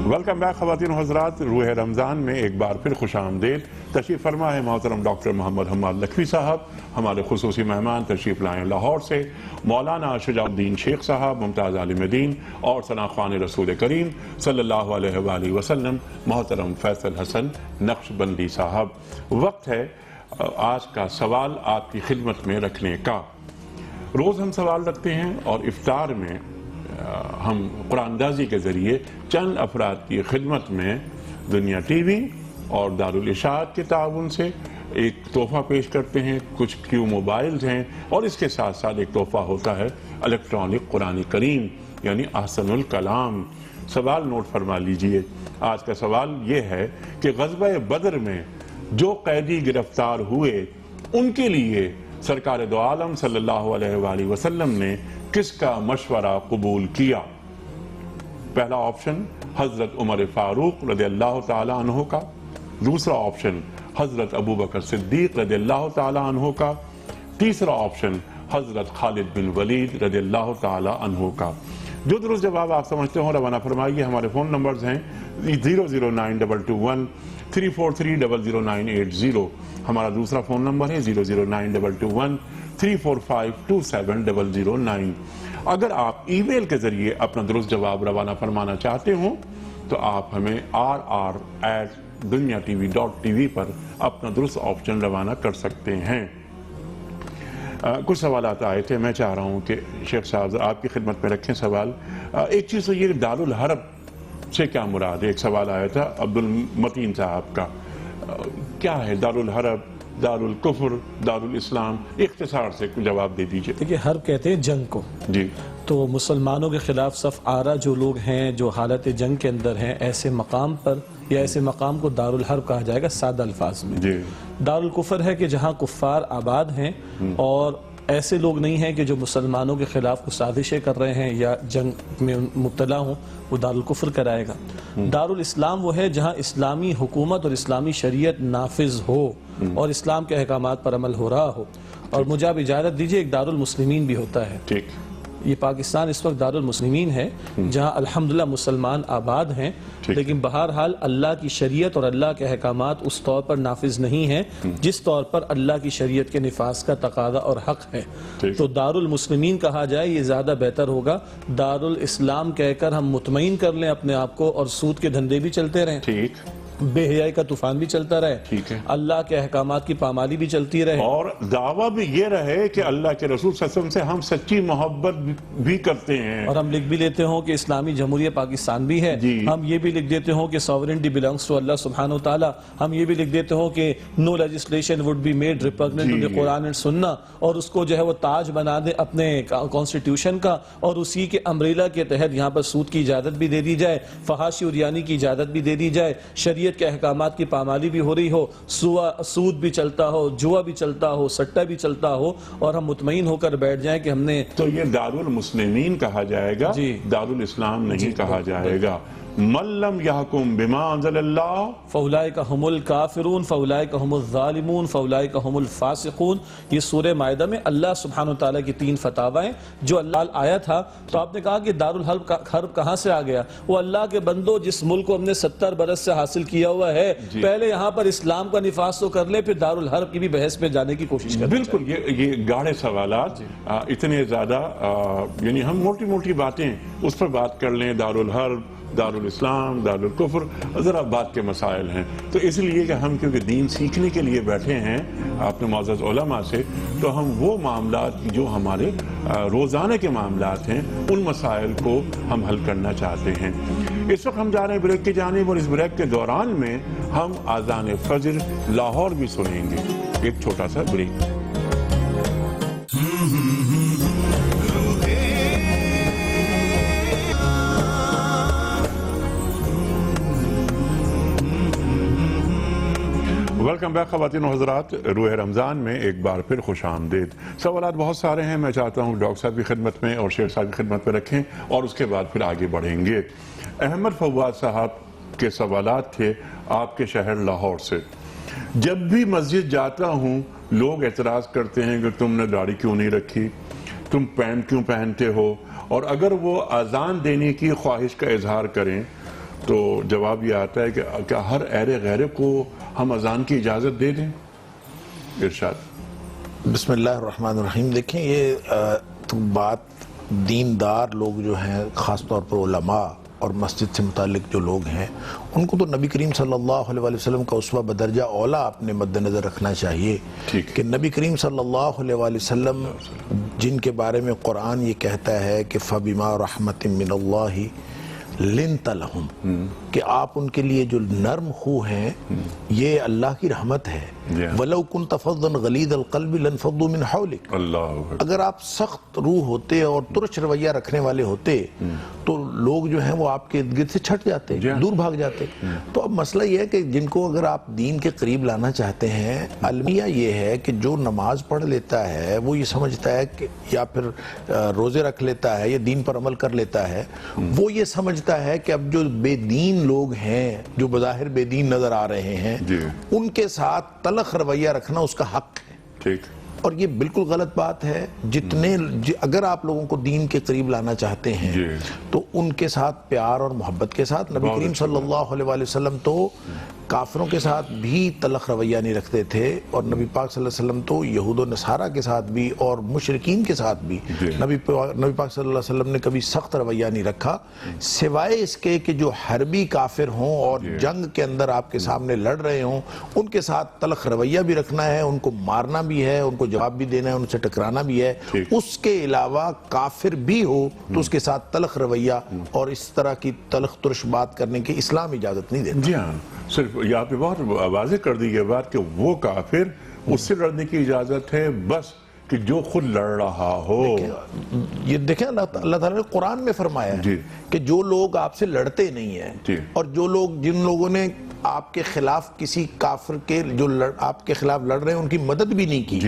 ویلکم بیک خواتین و حضرات. روح رمضان میں ایک بار پھر خوش آمدید. تشریف فرما ہے محترم ڈاکٹر محمد حماد لکھوی صاحب. ہمارے خصوصی مہمان تشریف لائیں لاہور سے مولانا شجاع الدین شیخ صاحب، ممتاز عالم دین اور ثنا خوان رسول کریم صلی اللہ علیہ وآلہ وسلم محترم فیصل حسن نقشبندی صاحب. وقت ہے آج کا سوال آپ کی خدمت میں رکھنے کا. روز ہم سوال رکھتے ہیں اور افطار میں ہم قرآن اندازی کے ذریعے چند افراد کی خدمت میں دنیا ٹی وی اور دارالاشاعت کے تعاون سے ایک تحفہ پیش کرتے ہیں. کچھ کیو موبائلز ہیں اور اس کے ساتھ ساتھ ایک تحفہ ہوتا ہے الیکٹرانک قرآن کریم یعنی احسن الکلام. سوال نوٹ فرما لیجئے. آج کا سوال یہ ہے کہ غزوہ بدر میں جو قیدی گرفتار ہوئے ان کے لیے سرکار دو عالم صلی اللہ علیہ وآلہ وسلم نے کس کا مشورہ قبول کیا؟ پہلا آپشن حضرت عمر فاروق رضی اللہ تعالی عنہ کا، دوسرا آپشن حضرت ابو بکر صدیق رضی اللہ تعالی عنہ کا، تیسرا آپشن حضرت خالد بن ولید رضی اللہ تعالی عنہ کا. جو درست جواب آپ سمجھتے ہوں روانہ فرمائیے. ہمارے فون نمبرز ہیں 00921 343-00980. ہمارا دوسرا فون نمبر ہے 00921 345-2709. اگر آپ ای میل کے ذریعے اپنا درست جواب روانہ فرمانا چاہتے ہوں تو آپ ہمیں rr@duniatv.tv پر اپنا درست آپشن روانہ کر سکتے ہیں۔ کچھ سوالات آئے تھے، میں چاہ رہا ہوں کہ شیخ صاحب آپ کی خدمت میں رکھیں سوال۔ ایک چیز تو یہ دارالحرب سے کیا مراد ہے؟ ایک سوال آیا تھا عبد المتین صاحب کا، کیا ہے دارالحرب، دارالکفر، دارالاسلام؟ اختصار سے جواب دے دیجئے۔ دیکھیے حرب کہتے ہیں جنگ کو، جی، تو مسلمانوں کے خلاف صف آرا جو لوگ ہیں جو حالت جنگ کے اندر ہیں، ایسے مقام پر یا ایسے مقام کو دارالحرب کہا جائے گا سادہ الفاظ میں۔ جی، دارالکفر ہے کہ جہاں کفار آباد ہیں اور ایسے لوگ نہیں ہیں کہ جو مسلمانوں کے خلاف کچھ سازشیں کر رہے ہیں یا جنگ میں مبتلا ہوں، وہ دارالکفر کرائے گا۔ دارالاسلام وہ ہے جہاں اسلامی حکومت اور اسلامی شریعت نافذ ہو اور اسلام کے احکامات پر عمل ہو رہا ہو۔ اور مجھے آپ اجازت دیجئے ایک دارالمسلمین بھی ہوتا ہے۔ ٹھیک، یہ پاکستان اس وقت دارالمسلمین ہے جہاں الحمدللہ مسلمان آباد ہیں، لیکن بہرحال اللہ کی شریعت اور اللہ کے احکامات اس طور پر نافذ نہیں ہیں جس طور پر اللہ کی شریعت کے نفاذ کا تقاضا اور حق ہے۔ تو دارالمسلمین کہا جائے یہ زیادہ بہتر ہوگا۔ دارالاسلام کہہ کر ہم مطمئن کر لیں اپنے آپ کو اور سود کے دھندے بھی چلتے رہیں، ٹھیک، بے حیائی کا طوفان بھی چلتا رہے، ٹھیک ہے، اللہ کے احکامات کی پامالی بھی چلتی رہے، اور دعویٰ بھی یہ رہے کہ اللہ کے رسول صلی اللہ علیہ وسلم سے ہم سچی محبت بھی کرتے ہیں، اور ہم لکھ بھی لیتے ہوں کہ اسلامی جمہوریہ پاکستان بھی ہے، ہم یہ بھی لکھ دیتے ہوں کہ sovereignty belongs to اللہ سبحانہ وتعالی، ہم یہ بھی لکھ دیتے ہوں کہ no legislation would be made repugnant to the Quran and Sunnah، اور اس کو جو ہے وہ تاج بنا دیں اپنے کانسٹیٹیوشن کا، اور اسی کے امبریلا کے تحت یہاں پر سود کی اجازت بھی دے دی جائے، فحاشی اور یعنی کی اجازت بھی دے دی جائے، شریعت کے احکامات کی پامالی بھی ہو رہی ہو، سود بھی چلتا ہو، جوا بھی چلتا ہو، سٹہ بھی چلتا ہو، اور ہم مطمئن ہو کر بیٹھ جائیں کہ ہم نے۔ تو یہ دارالمسلمین کہا جائے گا، دارالاسلام نہیں کہا جائے گا۔ من لم يحكم بما انزل اللہ فاولئک هم الکافرون فاولئک هم الظالمون فاولئک هم الفاسقون۔ یہ سورہ مائدہ میں اللہ سبحانہ وتعالیٰ کی 3 فتاوی ہیں جو اللہ آیا تھا۔ تو آپ نے کہا کہ دارالحرب کہاں سے آ گیا؟ وہ اللہ کے بندو جس ملک کو ہم نے 70 برس سے حاصل کیا ہوا ہے، پہلے یہاں پر اسلام کا نفاذ تو کر لے، پھر دارالحرب کی بھی بحث میں جانے کی کوشش کریں۔ بالکل، یہ گاڑے سوالات اتنے زیادہ، یعنی ہم موٹی موٹی باتیں اس پر بات کر لیں، دارالحرب، دارالاسلام، دارالکفر، ذرا بات کے مسائل ہیں۔ تو اس لیے کہ ہم کیونکہ دین سیکھنے کے لیے بیٹھے ہیں اپنے معزز علماء سے، تو ہم وہ معاملات جو ہمارے روزانہ کے معاملات ہیں ان مسائل کو ہم حل کرنا چاہتے ہیں۔ اس وقت ہم جا رہے ہیں بریک کی جانب، اور اس بریک کے دوران میں ہم اذان فجر لاہور بھی سنیں گے۔ ایک چھوٹا سا بریک۔ ویلکم بیک خواتین و حضرات، روح رمضان میں ایک بار پھر خوش آمدید۔ سوالات بہت سارے ہیں، میں چاہتا ہوں ڈاکٹر صاحب کی خدمت میں اور شیخ صاحب کی خدمت میں رکھیں، اور اس کے بعد پھر آگے بڑھیں گے۔ احمد فواد صاحب کے سوالات تھے آپ کے شہر لاہور سے۔ جب بھی مسجد جاتا ہوں لوگ اعتراض کرتے ہیں کہ تم نے داڑھی کیوں نہیں رکھی، تم پینٹ کیوں پہنتے ہو، اور اگر وہ اذان دینے کی خواہش کا اظہار کریں تو جواب یہ آتا ہے کہ کیا ہر اہل غیرے کو ہم اذان کی اجازت دے دیں؟ ارشاد۔ بسم اللہ الرحمن الرحیم۔ دیکھیں یہ بات دیندار لوگ جو ہیں، خاص طور پر علماء اور مسجد سے متعلق جو لوگ ہیں، ان کو تو نبی کریم صلی اللہ علیہ وسلم کا اسوہ بدرجہ اولا اپنے مد نظر رکھنا چاہیے کہ نبی کریم صلی اللہ علیہ وسلم جن کے بارے میں قرآن یہ کہتا ہے کہ فَبِمَا رَحْمَةٍ مِّنَ اللَّهِ لِنْتَ لَهُمْ، کہ آپ ان کے لیے جو نرم خو ہیں یہ اللہ کی رحمت ہے۔ وَلَوْ كُنْتَ فَظًّا غَلِيظَ الْقَلْبِ لَانْفَضُّوا مِنْ حَوْلِكَ، اگر آپ سخت روح ہوتے اور ترش رویہ رکھنے والے ہوتے تو لوگ جو ہیں وہ آپ کے ارد گرد سے چھٹ جاتے، دور بھاگ جاتے۔ تو اب مسئلہ یہ ہے کہ جن کو اگر آپ دین کے قریب لانا چاہتے ہیں، المیہ یہ ہے کہ جو نماز پڑھ لیتا ہے وہ یہ سمجھتا ہے کہ یا پھر روزے رکھ لیتا ہے یا دین پر عمل کر لیتا ہے، وہ یہ سمجھتا ہے کہ اب جو بے دین لوگ ہیں، جو بظاہر بے دین نظر آ رہے ہیں، ان کے ساتھ تلخ رویہ رکھنا اس کا حق ہے۔ اور یہ بالکل غلط بات ہے۔ اگر آپ لوگوں کو دین کے قریب لانا چاہتے ہیں تو ان کے ساتھ پیار اور محبت کے ساتھ، نبی کریم صلی اللہ علیہ وسلم تو کافروں کے ساتھ بھی تلخ رویہ نہیں رکھتے تھے، اور نبی پاک صلی اللہ علیہ وسلم تو یہود و نصارہ کے ساتھ بھی اور مشرکین کے ساتھ بھی نبی پاک صلی اللہ علیہ وسلم نے کبھی سخت رویہ نہیں رکھا، سوائے اس کے کہ جو حربی کافر ہوں اور جنگ کے اندر آپ کے سامنے لڑ رہے ہوں ان کے ساتھ تلخ رویہ بھی رکھنا ہے، ان کو مارنا بھی ہے، ان کو جواب بھی دینا ہے، ان سے ٹکرانا بھی ہے۔ اس کے علاوہ کافر بھی ہو تو اس کے ساتھ تلخ رویہ اور اس طرح کی تلخ ترش بات کرنے کی اسلام اجازت نہیں دیتا۔ جی ہاں، صرف یہاں پہ بہت واضح کر دی یہ بات کہ وہ کافر اس سے لڑنے کی اجازت ہے بس کہ جو خود لڑ رہا ہو۔ یہ دیکھیں اللہ تعالیٰ نے قرآن میں فرمایا ہے کہ جو لوگ آپ سے لڑتے نہیں ہیں اور جو لوگ جن لوگوں نے آپ کے خلاف کسی کافر کے جو آپ کے خلاف لڑ رہے ہیں ان کی مدد بھی نہیں کی،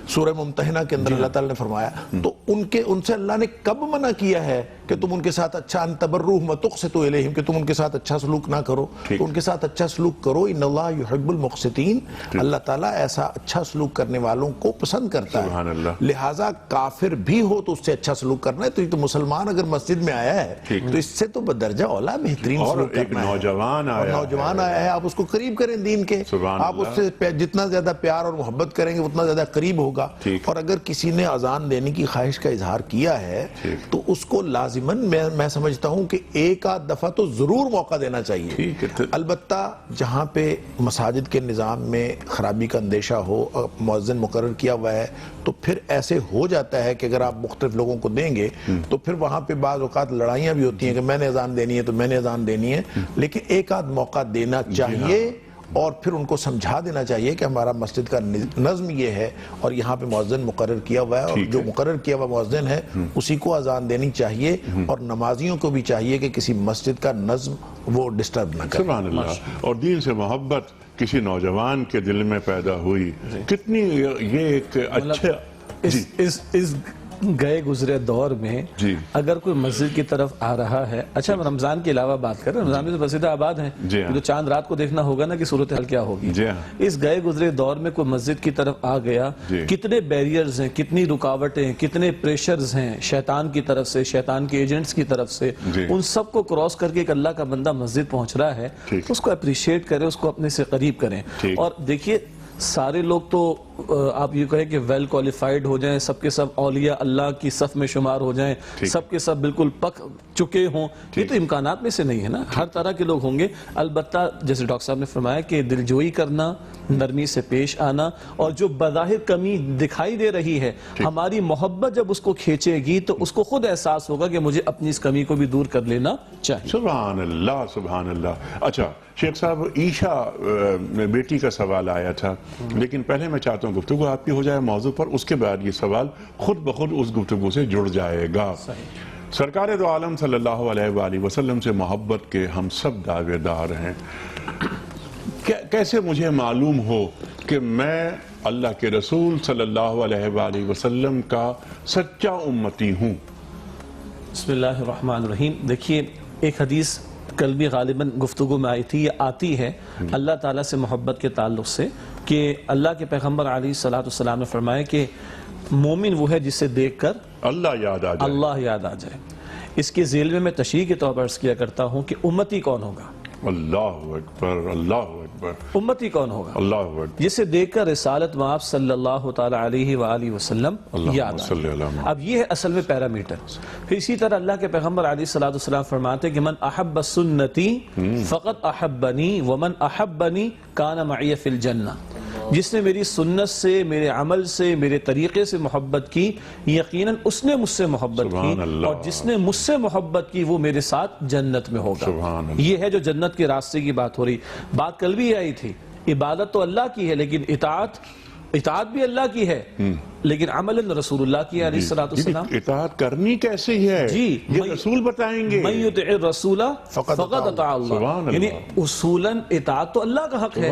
سورہ ممتحنہ کے اندر اللہ تعالیٰ نے فرمایا، تو ان سے اللہ نے کب منع کیا ہے کہ تم ان کے ساتھ اچھا ان تبروہم وتقسطوا الیہم، کہ تم ان کے ساتھ اچھا سلوک نہ کرو، تو ان کے ساتھ اچھا سلوک کرو، ان اللہ یحب المقسطین، اللہ تعالیٰ ایسا اچھا سلوک کرنے والوں کو پسند کرتا ہے۔ لہٰذا کافر بھی ہو تو اس سے اچھا سلوک کرنا ہے، تو یہ تو مسلمان اگر مسجد میں آیا ہے تو اس سے تو بدرجہ اولا بہترین سلوک کرنا ہے۔ نوجوان آیا ہے، آپ اس کو قریب کریں دین کے، آپ اس سے جتنا زیادہ پیار اور محبت کریں گے اتنا زیادہ قریب ہوگا۔ اور اگر کسی نے اذان دینے کی خواہش کا اظہار کیا ہے تو اس کو لازماً میں سمجھتا ہوں کہ ایک آدھ دفعہ تو ضرور موقع دینا چاہیے۔ البتہ جہاں پہ مساجد کے نظام میں خرابی کا اندیشہ ہو، مؤذن مقرر کیا ہوا ہے، تو پھر ایسے ہو جاتا ہے کہ اگر آپ مختلف لوگوں کو دیں گے تو پھر وہاں پہ بعض اوقات لڑائیاں بھی ہوتی ہیں کہ میں نے اذان دینی ہے تو میں نے اذان دینی ہے، لیکن ایک آدھ موقع دینا چاہیے اور پھر ان کو سمجھا دینا چاہیے کہ ہمارا مسجد کا نظم یہ ہے اور یہاں پہ مؤذن مقرر کیا ہوا ہے، اور جو مقرر کیا ہوا مؤذن ہے اسی کو اذان دینی چاہیے، اور نمازیوں کو بھی چاہیے کہ کسی مسجد کا نظم وہ ڈسٹرب نہ کریں۔ سبحان اللہ۔ اور دین سے محبت کسی نوجوان کے دل میں پیدا ہوئی، کتنی یہ ایک اچھا اس گئے گزرے دور میں اگر کوئی مسجد کی طرف آ رہا ہے، اچھا رمضان کے علاوہ بات کر رہے ہیں، رمضان میں تو مسجدیں آباد ہیں، جو چاند رات کو دیکھنا ہوگا نا کہ صورتحال کیا ہوگی۔ اس گئے گزرے دور میں کوئی مسجد کی طرف آ گیا، کتنے بیریئرز ہیں، کتنی رکاوٹیں، کتنے پریشرز ہیں شیطان کی طرف سے، شیطان کے ایجنٹس کی طرف سے، ان سب کو کراس کر کے ایک اللہ کا بندہ مسجد پہنچ رہا ہے، اس کو اپریشیٹ کریں، اس کو اپنے سے قریب کریں۔ اور دیکھیے سارے لوگ تو آپ یہ کہیں کہ ویل کوالیفائیڈ ہو جائیں، سب کے سب اولیاء اللہ کی صف میں شمار ہو جائیں، سب کے سب بالکل پک چکے ہوں، یہ تو امکانات میں سے نہیں ہے نا، ہر طرح کے لوگ ہوں گے۔ البتہ جیسے ڈاکٹر صاحب نے فرمایا کہ دلجوئی کرنا، نرمی سے پیش آنا، اور جو بظاہر کمی دکھائی دے رہی ہے ہماری محبت جب اس کو کھینچے گی تو اس کو خود احساس ہوگا کہ مجھے اپنی اس کمی کو بھی دور کر لینا چاہیے۔ سبحان اللہ، سبحان اللہ۔ اچھا شیخ صاحب، عیشا بیٹی کا سوال آیا تھا، لیکن پہلے میں چاہتا ہوں گفتگو آپ کی ہو جائے موضوع پر، اس کے بعد یہ سوال خود بخود اس گفتگو سے جڑ جائے گا۔ سرکار دو عالم صلی اللہ علیہ وآلہ وسلم سے محبت کے ہم سب دعوے دار ہیں، کیسے مجھے معلوم ہو کہ میں اللہ کے رسول صلی اللہ علیہ وآلہ وسلم کا سچا امتی ہوں؟ بسم اللہ الرحمن الرحیم۔ دیکھیے ایک حدیث کل بھی غالباً گفتگو میں آئی تھی، یہ آتی ہے اللہ تعالیٰ سے محبت کے تعلق سے، کہ اللہ کے پیغمبر علیہ السلام نے فرمایا کہ مومن وہ ہے جسے دیکھ کر اللہ یاد آ جائے۔ اس کے ذیل میں تشریح کے طور پر عرض کیا کرتا ہوں کہ امتی کون ہوگا؟ اللہ اکبر، اللہ اکبر۔ امتی کون ہوگا؟ اللہ اکبر، جسے دیکھ کر رسالت مآب صلی اللہ تعالی علیہ وآلہ وسلم یاد آئے۔ اب یہ ہے اصل میں پیرامیٹر۔ پھر اسی طرح اللہ کے پیغمبر علیہ السلام فرماتے ہیں کہ من احب سنتی فقط احبنی ومن احبنی کان معی فی الجنہ، جس نے میری سنت سے، میرے عمل سے، میرے طریقے سے محبت کی، یقیناً اس نے مجھ سے محبت کی، اور جس نے مجھ سے محبت کی وہ میرے ساتھ جنت میں ہوگا۔ یہ ہے جو جنت کے راستے کی بات ہو رہی۔ بات کل بھی آئی تھی، عبادت تو اللہ کی ہے لیکن اطاعت بھی اللہ کی ہے، لیکن عمل رسول اللہ کی علیہ السلام۔ اطاعت کرنی کیسے ہے یہ رسول بتائیں گے۔ من یطع الرسول فقد اطاع اللہ، یعنی اصولاً اطاعت تو اللہ کا حق ہے،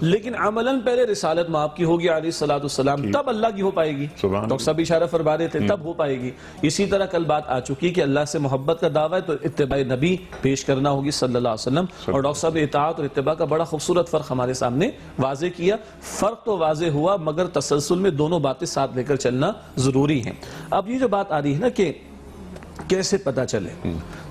لیکن عملاً پہلے رسالت مآب کی ہوگی علیہ السلام، تب اللہ کی ہو پائے گی۔ ڈاکٹر صاحب اشارہ فرما رہے تھے تب ہو پائے گی۔ اسی طرح کل بات آ چکی کہ اللہ سے محبت کا دعویٰ ہے تو اتباع نبی پیش کرنا ہوگی صلی اللہ علیہ وسلم، اور ڈاکٹر صاحب نے اطاعت اور اتباع کا بڑا خوبصورت فرق ہمارے سامنے واضح کیا۔ فرق تو واضح ہوا مگر تسلسل میں دونوں باتیں ساتھ لے کر چلنا ضروری ہیں۔ اب یہ جو بات آ رہی ہے نا کہ کیسے پتہ چلے؟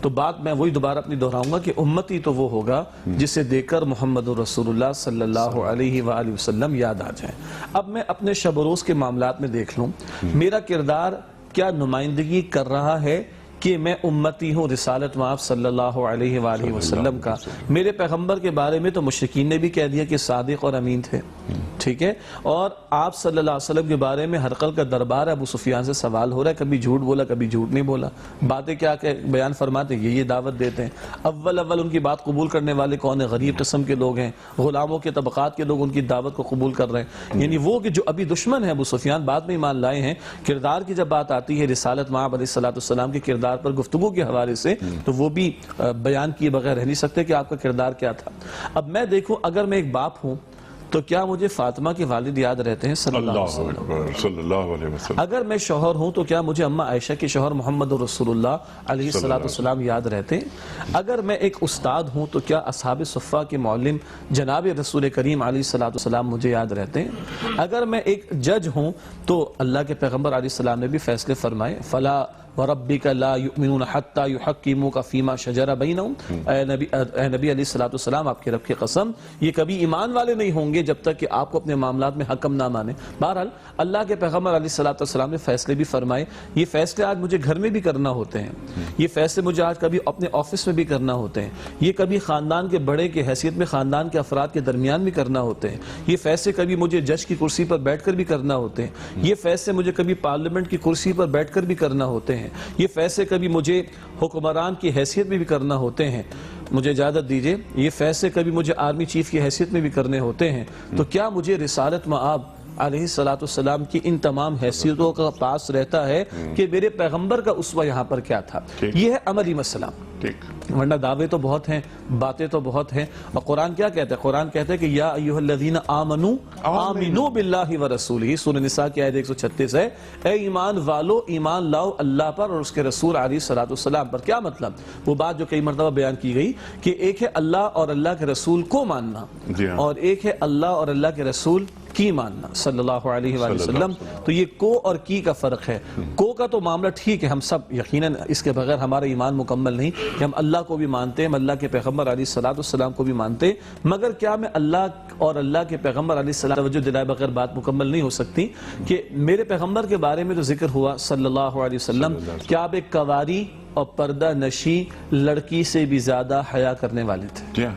تو بات میں وہی دوبارہ اپنی دہراؤں گا کہ امتی تو وہ ہوگا جسے دیکھ کر محمد رسول اللہ صلی اللہ علیہ وآلہ وسلم یاد آ جائیں۔ اب میں اپنے شب و روز کے معاملات میں دیکھ لوں، میرا کردار کیا نمائندگی کر رہا ہے کہ میں امتی ہوں رسالت مآب صلی اللہ علیہ وآلہ وسلم کا؟ میرے پیغمبر کے بارے میں تو مشرکین نے بھی کہہ دیا کہ صادق اور امین تھے، ٹھیک ہے، اور آپ صلی اللہ علیہ وسلم کے بارے میں ہرقل کا دربار ابو سفیان سے سوال ہو رہا ہے، کبھی جھوٹ بولا کبھی جھوٹ نہیں بولا، باتیں کیا کہ بیان فرماتے ہیں، یہ دعوت دیتے ہیں۔ اول ان کی بات قبول کرنے والے کون ہیں؟ غریب قسم کے لوگ ہیں، غلاموں کے طبقات کے لوگ ان کی دعوت کو قبول کر رہے ہیں، یعنی وہ کہ جو ابھی دشمن ہیں ابو سفیان بعد میں ایمان لائے ہیں۔ کردار کی جب بات آتی ہے رسالت مآب علیہ السلام کے کردار پر گفتگو کے حوالے سے، تو وہ بھی بیان کیے بغیر رہ نہیں سکتے کہ آپ کا کردار کیا تھا۔ اب میں دیکھوں، اگر میں ایک باپ ہوں تو کیا مجھے فاطمہ کے والد یاد رہتے ہیں صلی اللہ علیہ وسلم؟ اگر میں شوہر ہوں تو کیا مجھے اماں عائشہ کے شوہر محمد رسول اللہ علیہ السلام یاد رہتے ہیں؟ اگر میں ایک استاد ہوں تو کیا اصحاب صفہ کے معلم جناب رسول کریم علیہ السلام مجھے یاد رہتے ہیں؟ اگر میں ایک جج ہوں تو اللہ کے پیغمبر علیہ السلام نے بھی فیصلے فرمائے، فلا وَرَبِّكَ لَا يُؤْمِنُونَ حَتَّى يُحَكِّمُوكَ فِي مَا شَجَرَ بَيْنَهُمْ۔ اے نبی علیہ السلام، آپ کے رب کی قسم، یہ کبھی ایمان والے نہیں ہوں گے جب تک کہ آپ کو اپنے معاملات میں حکم نہ مانے۔ بہرحال اللہ کے پیغمبر علیہ السلام نے فیصلے بھی فرمائے، یہ فیصلے آج مجھے گھر میں بھی کرنا ہوتے ہیں، یہ فیصلے مجھے آج کبھی اپنے آفس میں بھی کرنا ہوتے ہیں، یہ کبھی خاندان کے بڑے کے حیثیت میں خاندان کے افراد کے درمیان بھی کرنا ہوتے ہیں، یہ فیصلے کبھی مجھے جج کی کرسی پر بیٹھ کر بھی کرنا ہوتے ہیں، یہ فیصلے مجھے کبھی پارلیمنٹ کی کرسی پر بیٹھ کر بھی کرنا ہوتے ہیں، یہ فیصلے کبھی مجھے حکمران کی حیثیت میں بھی کرنا ہوتے ہیں۔ مجھے اجازت دیجئے، یہ فیصلے کبھی مجھے آرمی چیف کی حیثیت میں بھی کرنے ہوتے ہیں، تو کیا مجھے رسالت مآب علیہ السلام کی ان تمام حیثیتوں کا پاس رہتا ہے کہ میرے پیغمبر کا اسوہ یہاں پر کیا تھا؟ یہ ہے عملی مسئلہ، ورنہ دعوے تو بہت ہیں، باتیں تو بہت ہیں، اور قرآن کیا کہتا ہے؟ قرآن کہتا ہے کہ یا ایھا الذین آمنوا آمنوا باللہ ورسولہ، سورہ نساء کی آیت 136 ہے، اے ایمان والو ایمان لاؤ اللہ پر اور اس کے رسول علیہ السلام پر۔ کیا مطلب؟ وہ بات جو کئی مرتبہ بیان کی گئی کہ ایک ہے اللہ اور اللہ کے رسول کو ماننا، اور ایک ہے اللہ اور اللہ کے رسول کی ماننا صلی اللہ علیہ وآلہ وسلم، تو یہ کو اور کی کا فرق ہے۔ کو کا تو معاملہ ٹھیک ہے، ہم سب یقیناً اس کے بغیر ہمارا ایمان مکمل نہیں کہ ہم اللہ کو بھی مانتے ہیں، ہم اللہ کے پیغمبر علیہ السلام کو بھی مانتے ہیں، مگر کیا میں اللہ اور اللہ کے پیغمبر علیہ السلام توجہ دلائے بغیر بات مکمل نہیں ہو سکتی کہ میرے پیغمبر کے بارے میں تو ذکر ہوا صلی اللہ علیہ وسلم، کیا آپ ایک کواری اور پردہ نشی لڑکی سے بھی زیادہ حیا کرنے والے تھے؟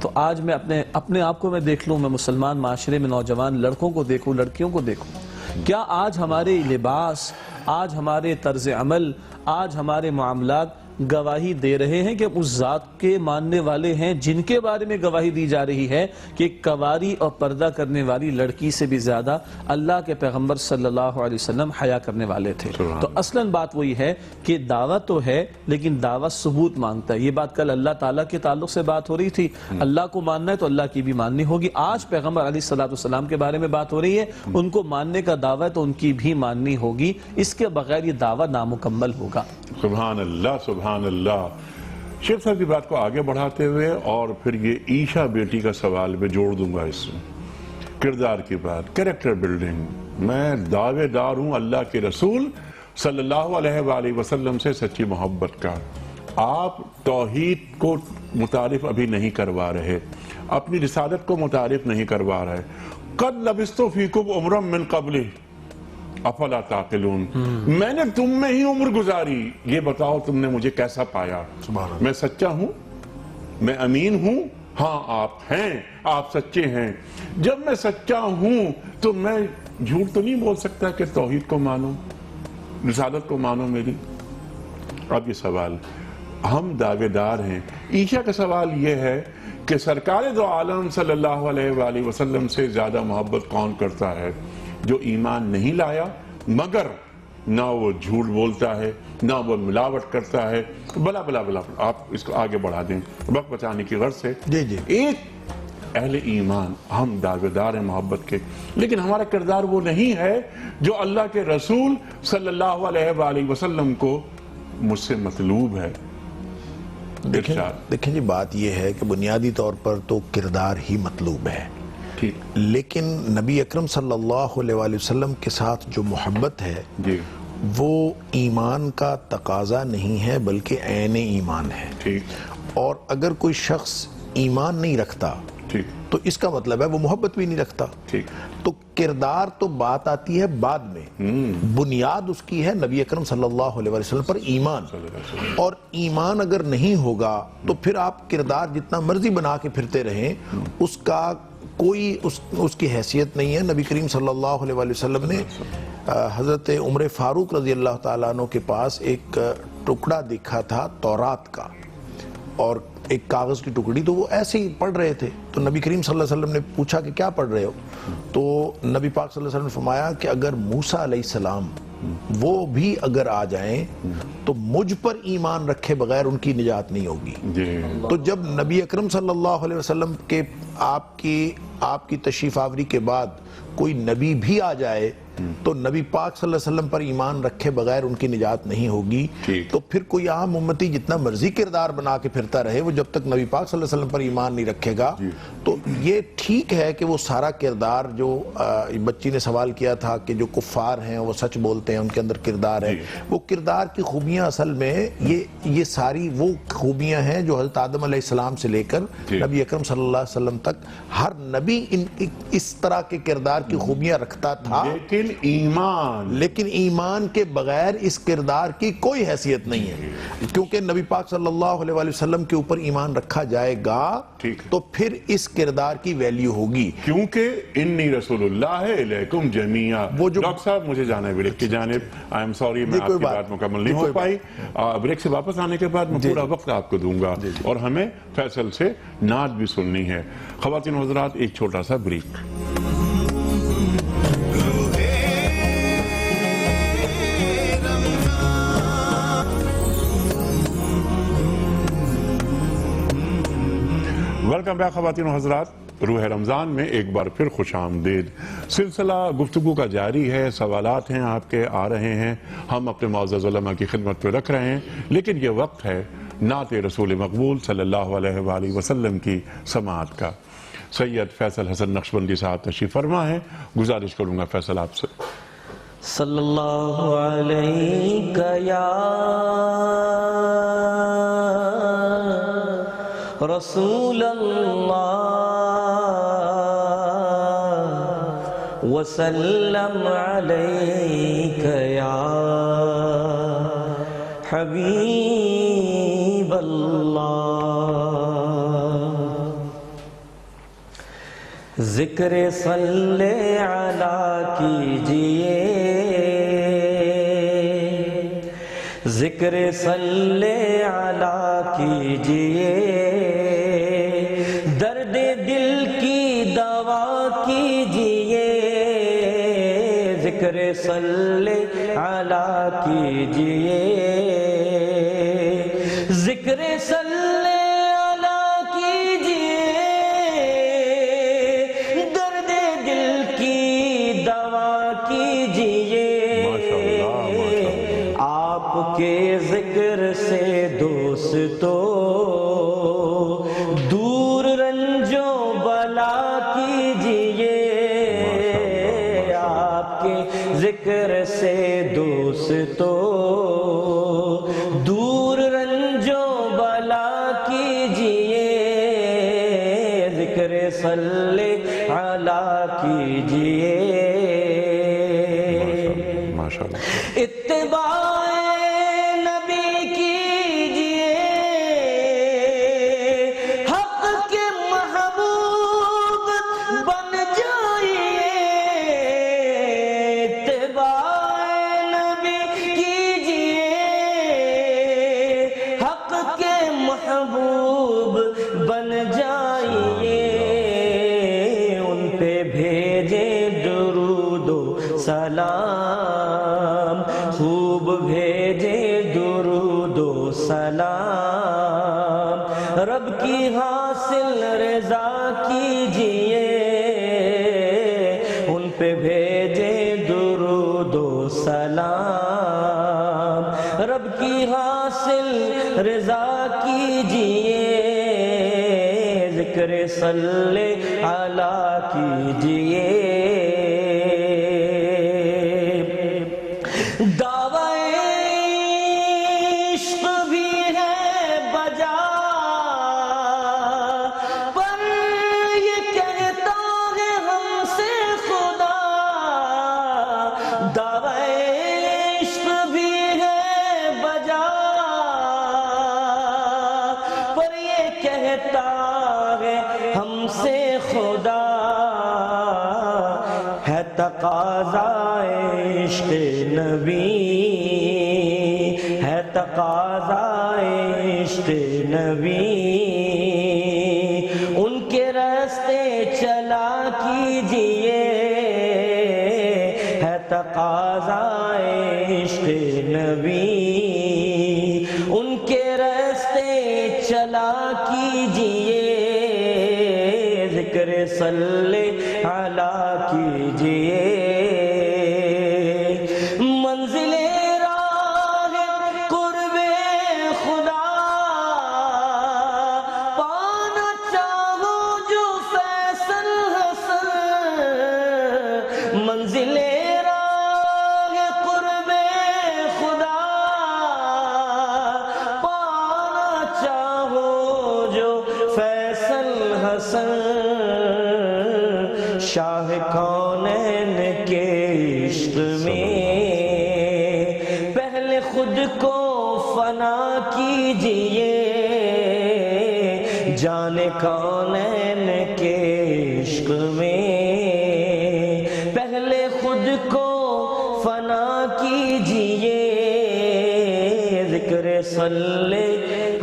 تو آج میں اپنے آپ کو میں دیکھ لوں، میں مسلمان معاشرے میں نوجوان لڑکوں کو دیکھوں، لڑکیوں کو دیکھوں، کیا آج ہمارے لباس، آج ہمارے طرز عمل، آج ہمارے معاملات گواہی دے رہے ہیں کہ اس ذات کے ماننے والے ہیں جن کے بارے میں گواہی دی جا رہی ہے کہ کواری اور پردہ کرنے والی لڑکی سے بھی زیادہ اللہ کے پیغمبر صلی اللہ علیہ وسلم حیا کرنے والے تھے؟ تو اصلاً بات وہی ہے کہ دعوت تو ہے لیکن دعوت ثبوت مانگتا ہے۔ یہ بات کل اللہ تعالیٰ کے تعلق سے بات ہو رہی تھی، اللہ کو ماننا ہے تو اللہ کی بھی ماننی ہوگی، آج پیغمبر علیہ السلام کے بارے میں بات ہو رہی ہے، ان کو ماننے کا دعویٰ تو ان کی بھی ماننی ہوگی، اس کے بغیر یہ دعویٰ نامکمل ہوگا۔ سبحان اللہ سبحان اللہ۔ شیخ صاحب کی بات کو آگے بڑھاتے ہوئے اور پھر یہ عیشا بیٹی کا سوال میں جوڑ دوں گا، اس کردار کی بات، کریکٹر بلڈنگ، میں دعوے دار ہوں اللہ کے رسول صلی اللہ علیہ وآلہ وسلم سے سچی محبت کا، آپ توحید کو متعارف ابھی نہیں کروا رہے، اپنی رسالت کو متعارف نہیں کروا رہے، قد لبثت فیکم عمرا من قبلہ افلا تعقلون، میں نے تم میں ہی عمر گزاری، یہ بتاؤ تم نے مجھے کیسا پایا؟ میں سچا ہوں، میں امین ہوں، ہاں آپ ہیں، آپ سچے ہیں، جب میں سچا ہوں تو میں جھوٹ تو نہیں بول سکتا کہ توحید کو مانو، رسالت کو مانو میری۔ اب یہ سوال، ہم دعوے دار ہیں، عیشا کا سوال یہ ہے کہ سرکار دو عالم صلی اللہ علیہ وآلہ وسلم سے زیادہ محبت کون کرتا ہے؟ جو ایمان نہیں لایا مگر نہ وہ جھوٹ بولتا ہے، نہ وہ ملاوٹ کرتا ہے، بلا بلا بلا۔ آپ اس کو آگے بڑھا دیں وقت بچانے کی غرض سے۔ ایک اہل ایمان، ہم دعوے دار ہیں محبت کے، لیکن ہمارا کردار وہ نہیں ہے جو اللہ کے رسول صلی اللہ علیہ وآلہ وسلم کو مجھ سے مطلوب ہے۔ دیکھیں جی، بات یہ ہے کہ بنیادی طور پر تو کردار ہی مطلوب ہے، لیکن نبی اکرم صلی اللہ علیہ وآلہ وسلم کے ساتھ جو محبت ہے وہ ایمان کا تقاضا نہیں ہے بلکہ عین ایمان ہے. ٹھیک. اور اگر کوئی شخص ایمان نہیں رکھتا ٹھیک. تو اس کا مطلب ہے وہ محبت بھی نہیں رکھتا. ٹھیک. تو کردار تو بات آتی ہے بعد میں، بنیاد اس کی ہے نبی اکرم صلی اللہ علیہ وسلم پر ایمان. اور ایمان اگر نہیں ہوگا تو پھر آپ کردار جتنا مرضی بنا کے پھرتے رہیں، اس کا کوئی اس کی حیثیت نہیں ہے. نبی کریم صلی اللہ علیہ وسلم نے حضرت عمر فاروق رضی اللہ تعالیٰ عنہ کے پاس ایک ٹکڑا دیکھا تھا تورات کا، اور ایک کاغذ کی ٹکڑی، تو وہ ایسے ہی پڑھ رہے تھے. تو نبی کریم صلی اللہ علیہ وسلم نے پوچھا کہ کیا پڑھ رہے ہو؟ تو نبی پاک صلی اللہ علیہ وسلم نے فرمایا کہ اگر موسیٰ علیہ السلام وہ بھی اگر آ جائیں تو مجھ پر ایمان رکھے بغیر ان کی نجات نہیں ہوگی. تو جب نبی اکرم صلی اللہ علیہ وسلم کے آپ کی تشریف آوری کے بعد کوئی نبی بھی آ جائے تو نبی پاک صلی اللہ علیہ وسلم پر ایمان رکھے بغیر ان کی نجات نہیں ہوگی. تو پھر کوئی عام امتی جتنا مرضی کردار بنا کے پھرتا رہے، وہ جب تک نبی پاک صلی اللہ علیہ وسلم پر ایمان نہیں رکھے گا. تو یہ ٹھیک ہے کہ وہ سارا کردار جو بچی نے سوال کیا تھا کہ جو کفار ہیں وہ سچ بولتے ہیں، ان کے اندر کردار ہے، وہ کردار کی خوبیاں اصل میں یہ ساری وہ خوبیاں ہیں جو حضرت آدم علیہ السلام سے لے کر نبی اکرم صلی اللہ علیہ وسلم تک ہر نبی اس طرح کے کردار کی خوبیاں رکھتا تھا. لیکن ایمان کے بغیر اس کردار کی کوئی حیثیت نہیں ہے، کیونکہ نبی پاک صلی اللہ علیہ وسلم کے اوپر ایمان رکھا جائے گا تو پھر اس کردار کی ویلیو ہوگی. کیونکہ انی رسول اللہ علیکم جمیعا. ڈاکٹر صاحب مجھے جانا ہے بریک کی جانب. آئی ایم سوری میں آپ کی بات مکمل نہیں ہو پائی. بریک سے واپس آنے کے بعد میں پورا وقت آپ کو دوں گا اور ہمیں فیصل سے نعت بھی سننی ہے. خواتین و حضرات، ایک چھوٹا سا بریک. ویلکم بیک خواتین و حضرات. روح رمضان میں ایک بار پھر خوش آمدید. سلسلہ گفتگو کا جاری ہے، سوالات ہیں آپ کے آ رہے ہیں، ہم اپنے معزز علماء کی خدمت پہ رکھ رہے ہیں. لیکن یہ وقت ہے نعت رسول مقبول صلی اللہ علیہ وآلہ وسلم کی سماعت کا. سید فیصل حسن نقشبندی صاحب تشریف فرما ہے. گزارش کروں گا فیصل آپ سے. صلی اللہ علیہ یا رسول اللہ وسلم علیک یا حبیب اللہ. ذکر صلی علی کیجئے، ذکر صلی علی کیجئے، درد دل کی دوا کیجئے. ذکر صلی علی کیجئے، ذکر صلی کے ذکر سے دوستو دور رنجو بلا کیجئے. آپ کے ذکر سے دوستو دور رنجو بلا کیجئے. ذکر صلی علی کیجئے. اتباع سلام، خوب بھیجے درود و سلام. رب کی حاصل رضا کیجئے، ان پہ بھیجے درود و سلام. رب کی حاصل رضا کیجئے، ذکر صلی علی کیجئے. دعوت کہتا ہے ہم سے خدا ہے تقاضا عشق نبی ہے تقاضا عشق نبی ان کے راستے چلا کیجئے ہے تقاضا عشق نبی ان کے راستے چلا کیجئے ذکر صلی علیہ کیجئے منزل راہ قرب خدا پانا چاہو جو فیصل حسن منزل راہ قرب خدا پانا چاہو جو فیصل حسن شاہ کونین کے عشق میں پہلے خود کو فنا کیجئے جان کونین کے عشق میں پہلے خود کو فنا کیجئے ذکر صلی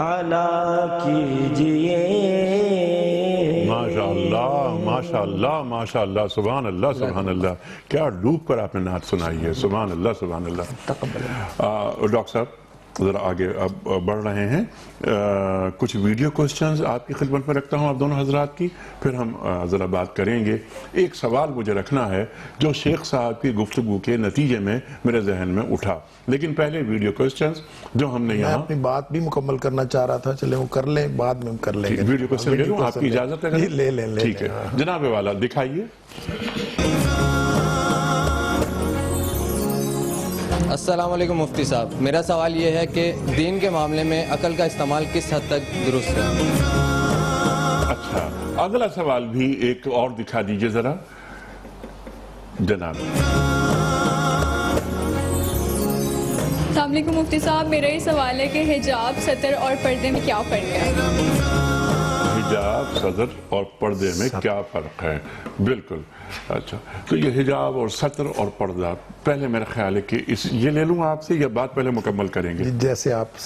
علیہ کیجئے ماشاءاللہ ماشاءاللہ سبحان اللہ سبحان اللہ کیا ڈوب کر آپ نے نعت سنائی ہے سبحان اللہ ڈاکٹر صاحب ذرا آگے اب بڑھ رہے ہیں کچھ ویڈیو کوسچنز آپ کی خدمت میں رکھتا ہوں آپ دونوں حضرات کی پھر ہم ذرا بات کریں گے ایک سوال مجھے رکھنا ہے جو شیخ صاحب کی گفتگو کے نتیجے میں میرے ذہن میں اٹھا لیکن پہلے ویڈیو کوسچنز جو ہم نے میں یہاں اپنی بات بھی مکمل کرنا چاہ رہا تھا چلیں وہ کر لیں بعد میں ہم کر لیں گے ویڈیو کوسچن لے لوں آپ کی اجازت ہے لے لیں ٹھیک ہے جناب والا دکھائیے السلام علیکم مفتی صاحب میرا سوال یہ ہے کہ دین کے معاملے میں عقل کا استعمال کس حد تک درست ہے اچھا اگلا سوال بھی ایک اور دکھا دیجئے ذرا جناب السلام علیکم مفتی صاحب میرا یہ سوال ہے کہ حجاب ستر اور پردے میں کیا فرق ہے حجاب صدر اور پردے میں کیا فرق ہے بالکل اچھا تو یہ حجاب اور ستر اور پردہ پہلے میرا خیال ہے کہ یہ لے لوں آپ سے یا بات پہلے مکمل کریں گے جیسے آپ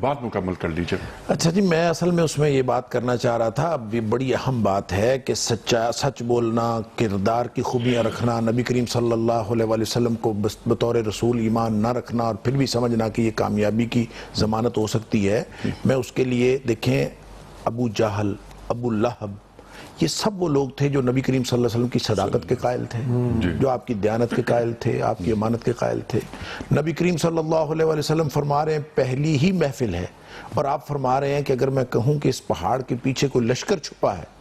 بات مکمل کر لیجئے اچھا جی میں اصل میں اس میں یہ بات کرنا چاہ رہا تھا اب یہ بڑی اہم بات ہے کہ سچ بولنا کردار کی خوبیاں رکھنا نبی کریم صلی اللہ علیہ وسلم کو بطور رسول ایمان نہ رکھنا اور پھر بھی سمجھنا کہ یہ کامیابی کی ضمانت ہو سکتی ہے میں اس کے لیے دیکھیں ابو جہل ابو لہب یہ سب وہ لوگ تھے جو نبی کریم صلی اللہ علیہ وسلم کی صداقت کے قائل تھے جو آپ کی دیانت کے قائل تھے آپ کی امانت کے قائل تھے نبی کریم صلی اللہ علیہ وسلم فرما رہے ہیں پہلی ہی محفل ہے اور آپ فرما رہے ہیں کہ اگر میں کہوں کہ اس پہاڑ کے پیچھے کوئی لشکر چھپا ہے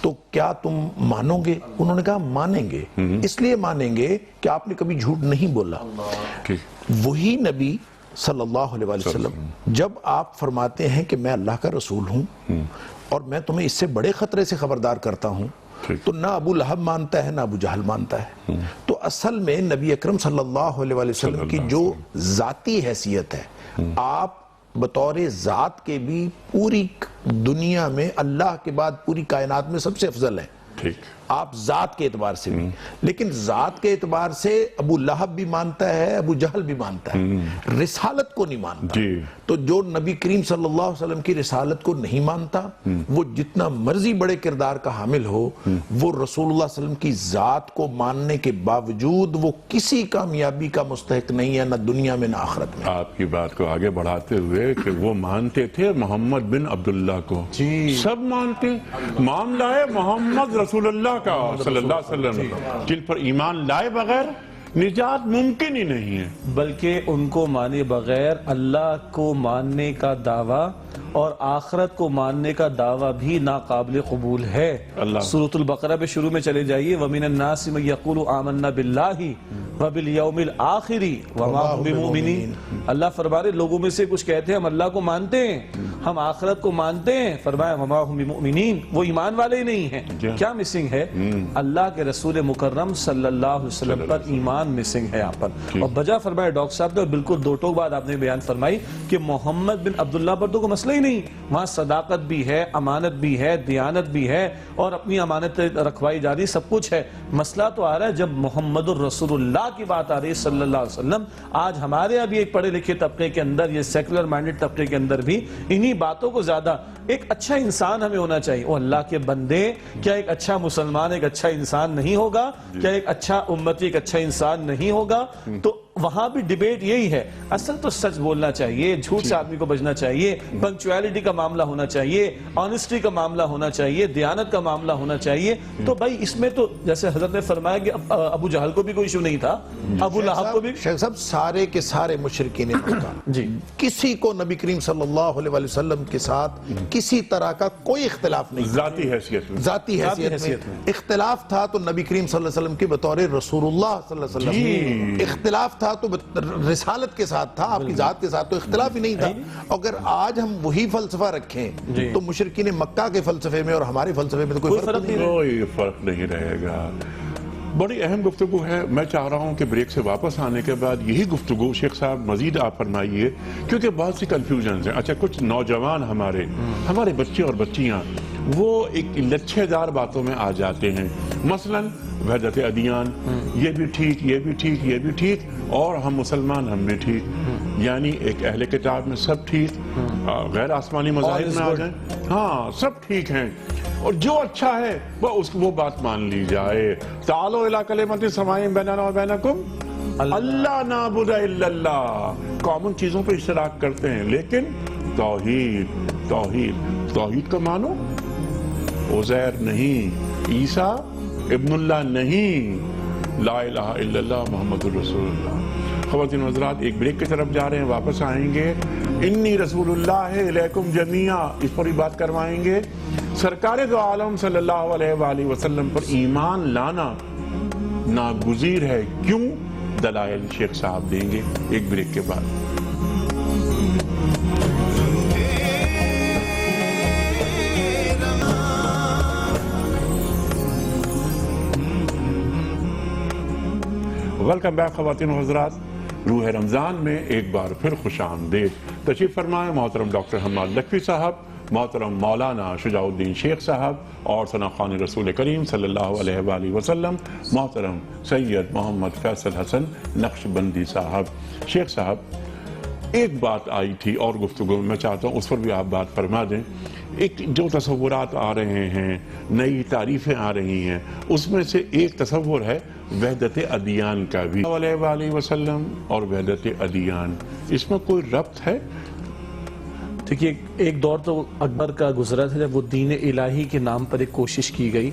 تو کیا تم مانو گے انہوں نے کہا مانیں گے اس لیے مانیں گے کہ آپ نے کبھی جھوٹ نہیں بولا وہی نبی صلی اللہ علیہ وسلم جب آپ فرماتے ہیں کہ میں اللہ کا رسول ہوں اور میں تمہیں اس سے بڑے خطرے سے خبردار کرتا ہوں تو نہ ابو لہب مانتا ہے نہ ابو جہل مانتا ہے تو اصل میں نبی اکرم صلی اللہ علیہ وسلم کی جو ذاتی حیثیت ہے آپ بطور ذات کے بھی پوری دنیا میں اللہ کے بعد پوری کائنات میں سب سے افضل ہیں آپ ذات کے اعتبار سے بھی لیکن ذات کے اعتبار سے ابو لہب بھی مانتا ہے ابو جہل بھی مانتا ہے رسالت کو نہیں مانتا تو جو نبی کریم صلی اللہ علیہ وسلم کی رسالت کو نہیں مانتا وہ جتنا مرضی بڑے کردار کا حامل ہو وہ رسول اللہ صلی اللہ علیہ وسلم کی ذات کو ماننے کے باوجود وہ کسی کامیابی کا مستحق نہیں ہے نہ دنیا میں نہ آخرت میں آپ کی بات کو آگے بڑھاتے ہوئے کہ وہ مانتے تھے محمد بن عبداللہ کو سب مانتے معاملہ ہے محمد رسول اللہ کا صلی اللہ علیہ وسلم جن پر ایمان لائے بغیر نجات ممکن ہی نہیں ہے بلکہ ان کو مانے بغیر اللہ کو ماننے کا دعویٰ اور آخرت کو ماننے کا دعویٰ بھی ناقابل قبول ہے سورۃ البقرہ پہ شروع میں چلے جائیے وَمِنَ النَّاسِ مَن يَقُولُ آمَنَّا بِاللَّهِ وَبِالْيَوْمِ الْآخِرِ وَمَا هُمْ بِمُؤْمِنِينَ۔ اللہ فرما رہے لوگوں میں سے کچھ کہتے ہیں ہم اللہ کو مانتے ہیں، ہم آخرت کو مانتے ہیں، فرمایا وَمَا هُمْ بِمُؤْمِنِينَ، وہ ایمان والے نہیں ہیں۔ کیا مسنگ ہے؟ اللہ کے رسول مکرم صلی اللہ علیہ وسلم پر ایمان مسنگ ہے آپ پر۔ اور بجا فرمایا ڈاکٹر صاحب نے، اور بالکل دو ٹوک بات آپ نے بیان فرمائی کہ محمد بن عبداللہ پر تو کوئی مسئلہ ہی نہیں، وہاں صداقت بھی ہے، امانت بھی ہے، دیانت بھی ہے، اور اپنی امانت رکھوائی جا رہی، سب کچھ ہے۔ مسئلہ تو آ رہا ہے جب محمد الرسول اللہ کی بات آ رہی ہے صلی اللہ علیہ وسلم۔ آج ہمارے یہاں بھی ایک پڑھے لکھے طبقے کے اندر، یہ سیکولر مائنڈڈ طبقے کے اندر بھی انہی باتوں کو زیادہ، ایک اچھا انسان ہمیں ہونا چاہیے۔ او اللہ کے بندے، کیا ایک اچھا مسلمان ایک اچھا انسان نہیں ہوگا؟ کیا ایک اچھا امتی ایک اچھا انسان نہیں ہوگا؟ تو وہاں بھی ڈیبیٹ یہی ہے۔ اصل تو سچ بولنا چاہیے، جھوٹ سے آدمی کو بچنا چاہیے، پنکچویلٹی کا معاملہ ہونا چاہیے، آنیسٹی کا معاملہ ہونا چاہیے، دیانت کا معاملہ ہونا چاہیے۔ تو بھائی اس میں تو جیسے حضرت نے فرمایا کہ ابو جہل کو بھی کوئی ایشو نہیں تھا، ابو لہب کو بھی۔ شیخ صاحب سارے کے سارے مشرکین مکہ جی کسی کو نبی کریم صلی اللہ علیہ وسلم کے ساتھ کسی طرح کا کوئی اختلاف نہیں، ذاتی حیثیت میں، ذاتی حیثیت میں اختلاف تھا تو نبی کریم صلی اللہ علیہ وسلم کے بطور رسول اللہ صلی اللہ علیہ وسلم، اختلاف تھا تو رسالت کے ساتھ تھا، آپ کی ذات کے ساتھ تو اختلاف ہی نہیں تھا۔ اگر آج ہم وہی فلسفہ رکھیں تو مشرکین مکہ کے فلسفے میں اور ہمارے فلسفے میں تو کوئی فرق نہیں رہے گا۔ بڑی اہم گفتگو ہے، میں چاہ رہا ہوں کہ بریک سے واپس آنے کے بعد یہی گفتگو شیخ صاحب مزید آپ فرمائیے، کیونکہ بہت سی کنفیوژنز ہیں۔ اچھا کچھ نوجوان ہمارے بچے اور بچیاں وہ ایک لچھے دار باتوں میں آ جاتے ہیں، مثلا وحدت ادیان، یہ بھی ٹھیک، یہ بھی ٹھیک، یہ بھی ٹھیک، اور ہم مسلمان ہم بھی ٹھیک، یعنی ایک اہل کتاب میں سب ٹھیک، غیر آسمانی مذاہب میں آ جائیں، ہاں سب ٹھیک ہیں، اور جو اچھا ہے وہ بات مان لی جائے۔ تعالوا الی کلمۃ سواء بیننا و بینکم اللہ نعبد الا اللہ، کامن چیزوں پہ اشتراک کرتے ہیں، لیکن توحید کا مانو، عزیر نہیں، عیسیٰ ابن اللہ نہیں، لا الہ الا اللہ محمد الرسول اللہ۔ خواتین و حضرات ایک بریک کی طرف جا رہے ہیں، واپس آئیں گے۔ انی رسول اللہ الیکم جمیعا، اس پر ہی بات کروائیں گے۔ سرکار دو عالم صلی اللہ علیہ وآلہ وسلم پر ایمان لانا ناگزیر ہے، کیوں؟ دلائل شیخ صاحب دیں گے ایک بریک کے بعد۔ ویلکم بیک خواتین و حضرات، روح رمضان میں ایک بار پھر خوش آمدید۔ تشریف فرمائیں محترم ڈاکٹر حماد لکھوی صاحب، محترم مولانا شجاع الدین شیخ صاحب، اور ثنا خوان رسول کریم صلی اللہ علیہ وآلہ وسلم محترم سید محمد فیصل حسن نقشبندی صاحب۔ شیخ صاحب ایک بات آئی تھی اور گفتگو میں چاہتا ہوں اس پر بھی آپ بات فرما دیں۔ ایک جو تصورات آ رہے ہیں، نئی تعریفیں آ رہی ہیں، اس میں سے ایک تصور ہے وحدت ادیان کا بھی، علیہ وآلہ وسلم اور وحدت ادیان، اس میں کوئی ربط ہے؟ دیکھیے ایک دور تو اکبر کا گزرا تھا جب وہ دین الہی کے نام پر ایک کوشش کی گئی